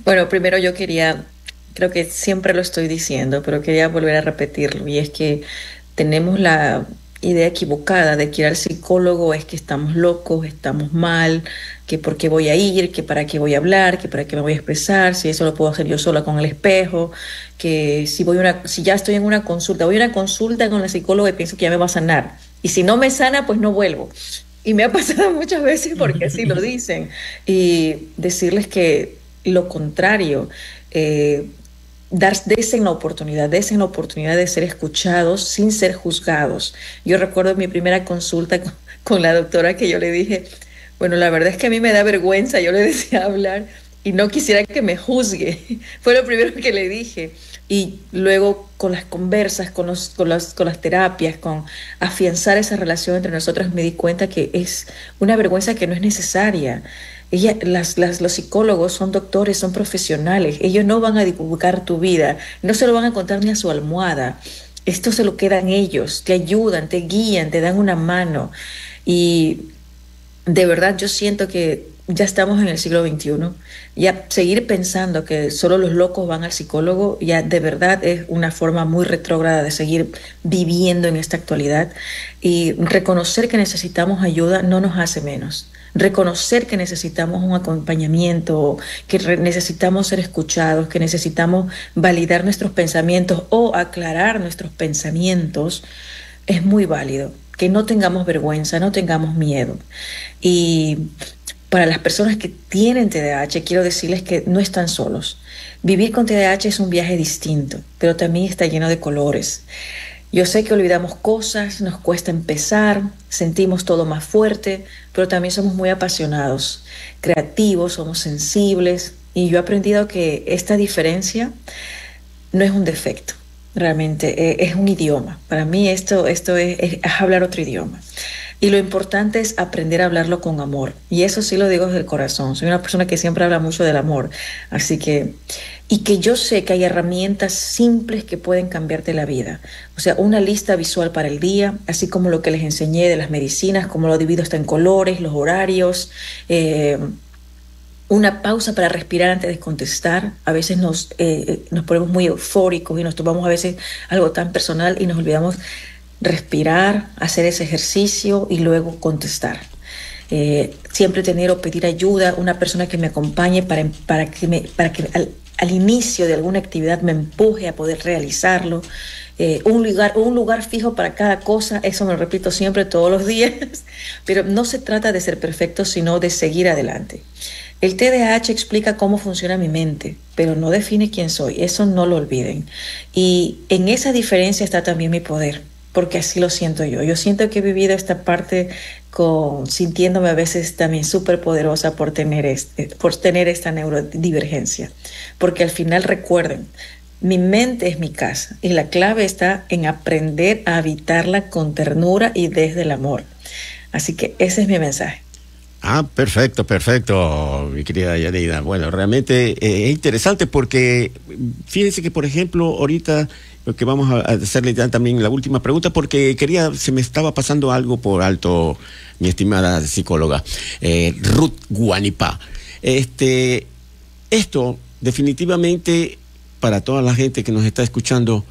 Bueno, primero yo creo que siempre lo estoy diciendo, pero quería volver a repetirlo, y es que tenemos la idea equivocada de que ir al psicólogo es que estamos locos, estamos mal, que por qué voy a ir, que para qué voy a hablar, que para qué me voy a expresar, si eso lo puedo hacer yo sola con el espejo, que si ya estoy en una consulta, voy a una consulta con la psicóloga y pienso que ya me va a sanar, y si no me sana, pues no vuelvo. Y me ha pasado muchas veces porque así lo dicen, y decirles que lo contrario, desen la oportunidad de ser escuchados sin ser juzgados. Yo recuerdo mi primera consulta con la doctora, que yo le dije, bueno, la verdad es que a mí me da vergüenza, yo le decía, hablar, y no quisiera que me juzgue. Fue lo primero que le dije. Y luego con las conversas, con las terapias, con afianzar esa relación entre nosotros, me di cuenta que es una vergüenza que no es necesaria. Los psicólogos son doctores, son profesionales. Ellos no van a divulgar tu vida, no se lo van a contar ni a su almohada. Esto se lo quedan ellos, te ayudan, te guían, te dan una mano. Y de verdad yo siento que ya estamos en el siglo XXI. Ya seguir pensando que solo los locos van al psicólogo, ya de verdad es una forma muy retrógrada de seguir viviendo en esta actualidad. Y reconocer que necesitamos ayuda no nos hace menos. Reconocer que necesitamos un acompañamiento, que necesitamos ser escuchados, que necesitamos validar nuestros pensamientos o aclarar nuestros pensamientos, es muy válido. Que no tengamos vergüenza, no tengamos miedo. Y para las personas que tienen TDAH, quiero decirles que no están solos. Vivir con TDAH es un viaje distinto, pero también está lleno de colores. Yo sé que olvidamos cosas, nos cuesta empezar, sentimos todo más fuerte, pero también somos muy apasionados, creativos, somos sensibles. Y yo he aprendido que esta diferencia no es un defecto, realmente es un idioma. Para mí esto es hablar otro idioma. Y lo importante es aprender a hablarlo con amor. Y eso sí lo digo desde el corazón. Soy una persona que siempre habla mucho del amor. Así que, y que yo sé que hay herramientas simples que pueden cambiarte la vida. O sea, una lista visual para el día, así como lo que les enseñé de las medicinas, como lo divido hasta en colores, los horarios, una pausa para respirar antes de contestar. A veces nos ponemos muy eufóricos y nos tomamos a veces algo tan personal y nos olvidamos respirar, hacer ese ejercicio y luego contestar. Siempre tener o pedir ayuda, una persona que me acompañe para que al inicio de alguna actividad me empuje a poder realizarlo. Un lugar fijo para cada cosa, eso me lo repito siempre todos los días, pero no se trata de ser perfecto, sino de seguir adelante. El TDAH explica cómo funciona mi mente, pero no define quién soy, eso no lo olviden. Y en esa diferencia está también mi poder, porque así lo siento yo. Yo siento que he vivido esta parte sintiéndome a veces también súper poderosa por tener esta neurodivergencia. Porque al final recuerden, mi mente es mi casa y la clave está en aprender a habitarla con ternura y desde el amor. Así que ese es mi mensaje. Perfecto, mi querida Yareida. Bueno, realmente es interesante porque fíjense que, por ejemplo, ahorita lo que vamos a hacerle ya también la última pregunta, porque se me estaba pasando algo por alto, mi estimada psicóloga, Ruth Guanipá. Esto definitivamente para toda la gente que nos está escuchando,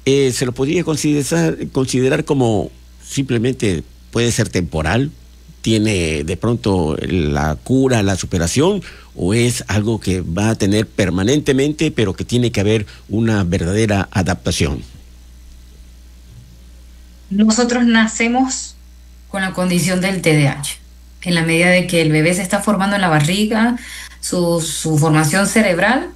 se lo podría considerar como simplemente puede ser temporal. ¿Tiene de pronto la cura, la superación, o es algo que va a tener permanentemente, pero que tiene que haber una verdadera adaptación? Nosotros nacemos con la condición del TDAH. En la medida de que el bebé se está formando en la barriga, su formación cerebral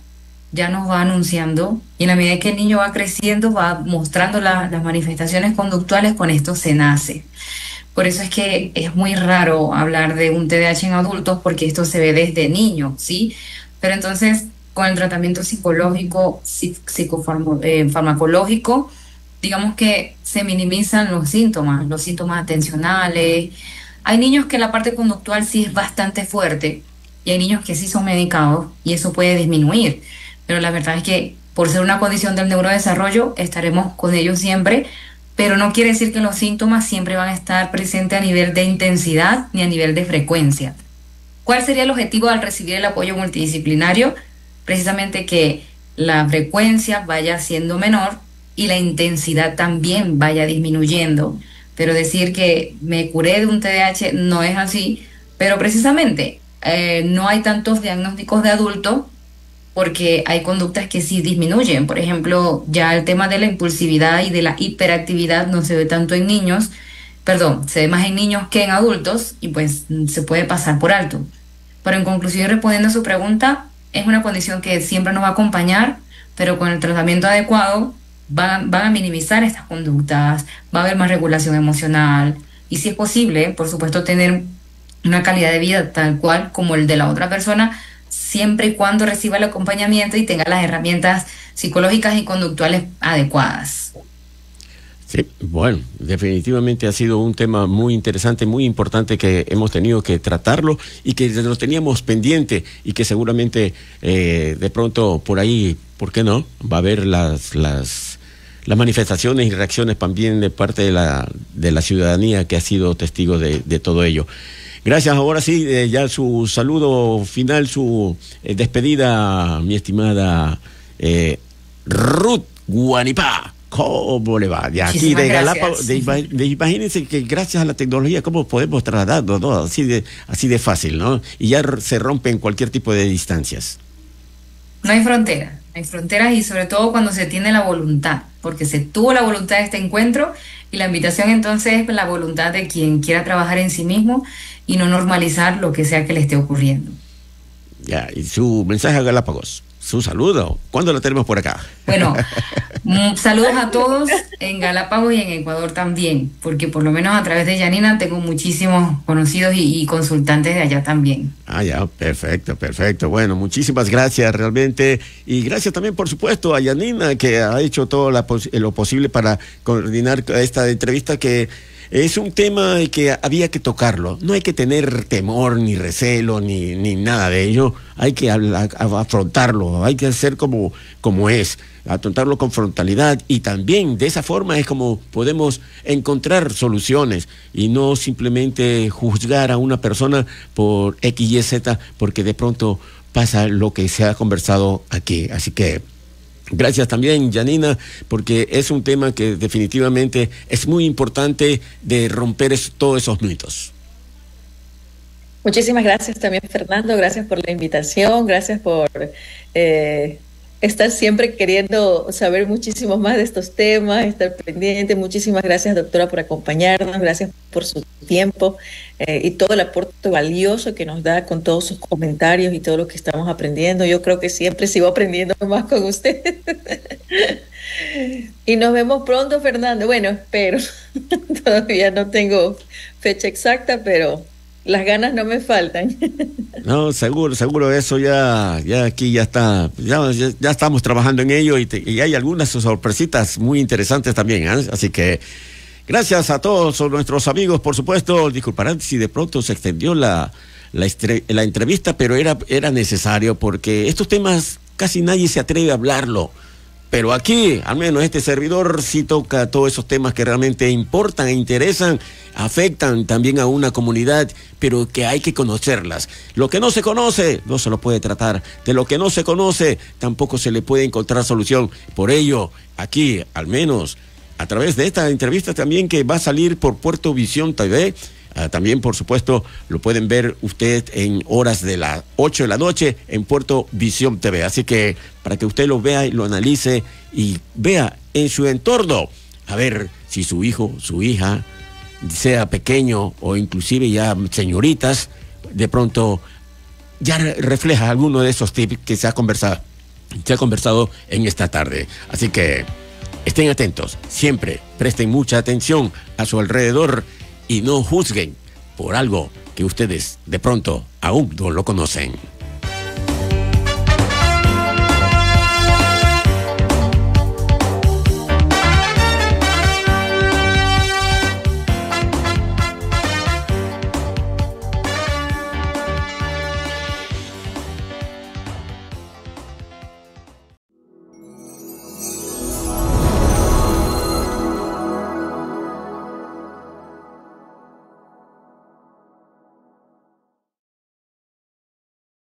ya nos va anunciando, y en la medida que el niño va creciendo, va mostrando las manifestaciones conductuales. Con esto se nace. Por eso es que es muy raro hablar de un TDAH en adultos, porque esto se ve desde niño, ¿sí? Pero entonces, con el tratamiento psicológico, farmacológico, digamos que se minimizan los síntomas atencionales. Hay niños que la parte conductual sí es bastante fuerte, y hay niños que sí son medicados, y eso puede disminuir. Pero la verdad es que, por ser una condición del neurodesarrollo, estaremos con ellos siempre, pero no quiere decir que los síntomas siempre van a estar presentes a nivel de intensidad ni a nivel de frecuencia. ¿Cuál sería el objetivo al recibir el apoyo multidisciplinario? Precisamente que la frecuencia vaya siendo menor y la intensidad también vaya disminuyendo. Pero decir que me curé de un TDAH no es así, pero precisamente no hay tantos diagnósticos de adulto, porque hay conductas que sí disminuyen. Por ejemplo, ya el tema de la impulsividad y de la hiperactividad no se ve tanto en niños, se ve más en niños que en adultos, y pues se puede pasar por alto. Pero en conclusión, respondiendo a su pregunta, es una condición que siempre nos va a acompañar, pero con el tratamiento adecuado van a minimizar estas conductas, va a haber más regulación emocional, y si es posible, por supuesto, tener una calidad de vida tal cual como el de la otra persona, siempre y cuando reciba el acompañamiento y tenga las herramientas psicológicas y conductuales adecuadas. Sí, bueno, definitivamente ha sido un tema muy interesante, muy importante, que hemos tenido que tratarlo y que lo teníamos pendiente, y que seguramente de pronto por ahí, ¿por qué no?, va a haber las manifestaciones y reacciones también de parte de la ciudadanía que ha sido testigo de todo ello. Gracias, ahora sí, ya su saludo final, su despedida, mi estimada Ruth Guanipá. ¿Cómo le va? De aquí de Galápagos, imagínense que gracias a la tecnología, cómo podemos trasladarnos, ¿no? Así de fácil, ¿no? Y ya se rompen cualquier tipo de distancias. No hay fronteras y sobre todo cuando se tiene la voluntad, porque se tuvo la voluntad de este encuentro y la invitación entonces es la voluntad de quien quiera trabajar en sí mismo y no normalizar lo que sea que le esté ocurriendo. Ya, y su mensaje a Galápagos, su saludo, ¿cuándo lo tenemos por acá? Bueno, saludos a todos en Galápagos y en Ecuador también, porque por lo menos a través de Yanina tengo muchísimos conocidos y consultantes de allá también. Ah, ya, perfecto. Bueno, muchísimas gracias realmente. Y gracias también, por supuesto, a Yanina, que ha hecho todo lo posible para coordinar esta entrevista, que es un tema que había que tocarlo. No hay que tener temor, ni recelo, ni nada de ello. Hay que afrontarlo, hay que hacer como es, afrontarlo con frontalidad, y también de esa forma es como podemos encontrar soluciones y no simplemente juzgar a una persona por X, Y, Z, porque de pronto pasa lo que se ha conversado aquí. Así que gracias también, Yanina, porque es un tema que definitivamente es muy importante de romper todos esos mitos. Muchísimas gracias también, Fernando. Gracias por la invitación. Gracias por estar siempre queriendo saber muchísimo más de estos temas, estar pendiente. Muchísimas gracias, doctora, por acompañarnos. Gracias por su tiempo y todo el aporte valioso que nos da con todos sus comentarios y todo lo que estamos aprendiendo. Yo creo que siempre sigo aprendiendo más con usted. Y nos vemos pronto, Fernando. Bueno, espero. Todavía no tengo fecha exacta, pero las ganas no me faltan. No, seguro, eso ya aquí ya está, ya estamos trabajando en ello y hay algunas sorpresitas muy interesantes también, ¿eh? Así que gracias a todos nuestros amigos, por supuesto. Disculparán si de pronto se extendió la entrevista, pero era necesario, porque estos temas casi nadie se atreve a hablarlo. Pero aquí, al menos este servidor, sí toca todos esos temas que realmente importan e interesan, afectan también a una comunidad, pero que hay que conocerlas. Lo que no se conoce, no se lo puede tratar. De lo que no se conoce, tampoco se le puede encontrar solución. Por ello, aquí, al menos, a través de esta entrevista también que va a salir por Puerto Visión TV, también, por supuesto, lo pueden ver usted en horas de las 8 de la noche en Puerto Visión TV. Así que para que usted lo vea y lo analice y vea en su entorno, a ver si su hijo, su hija, sea pequeño o inclusive ya señoritas, de pronto ya refleja alguno de esos tips que se ha conversado en esta tarde. Así que estén atentos, siempre presten mucha atención a su alrededor y no juzguen por algo que ustedes de pronto aún no lo conocen.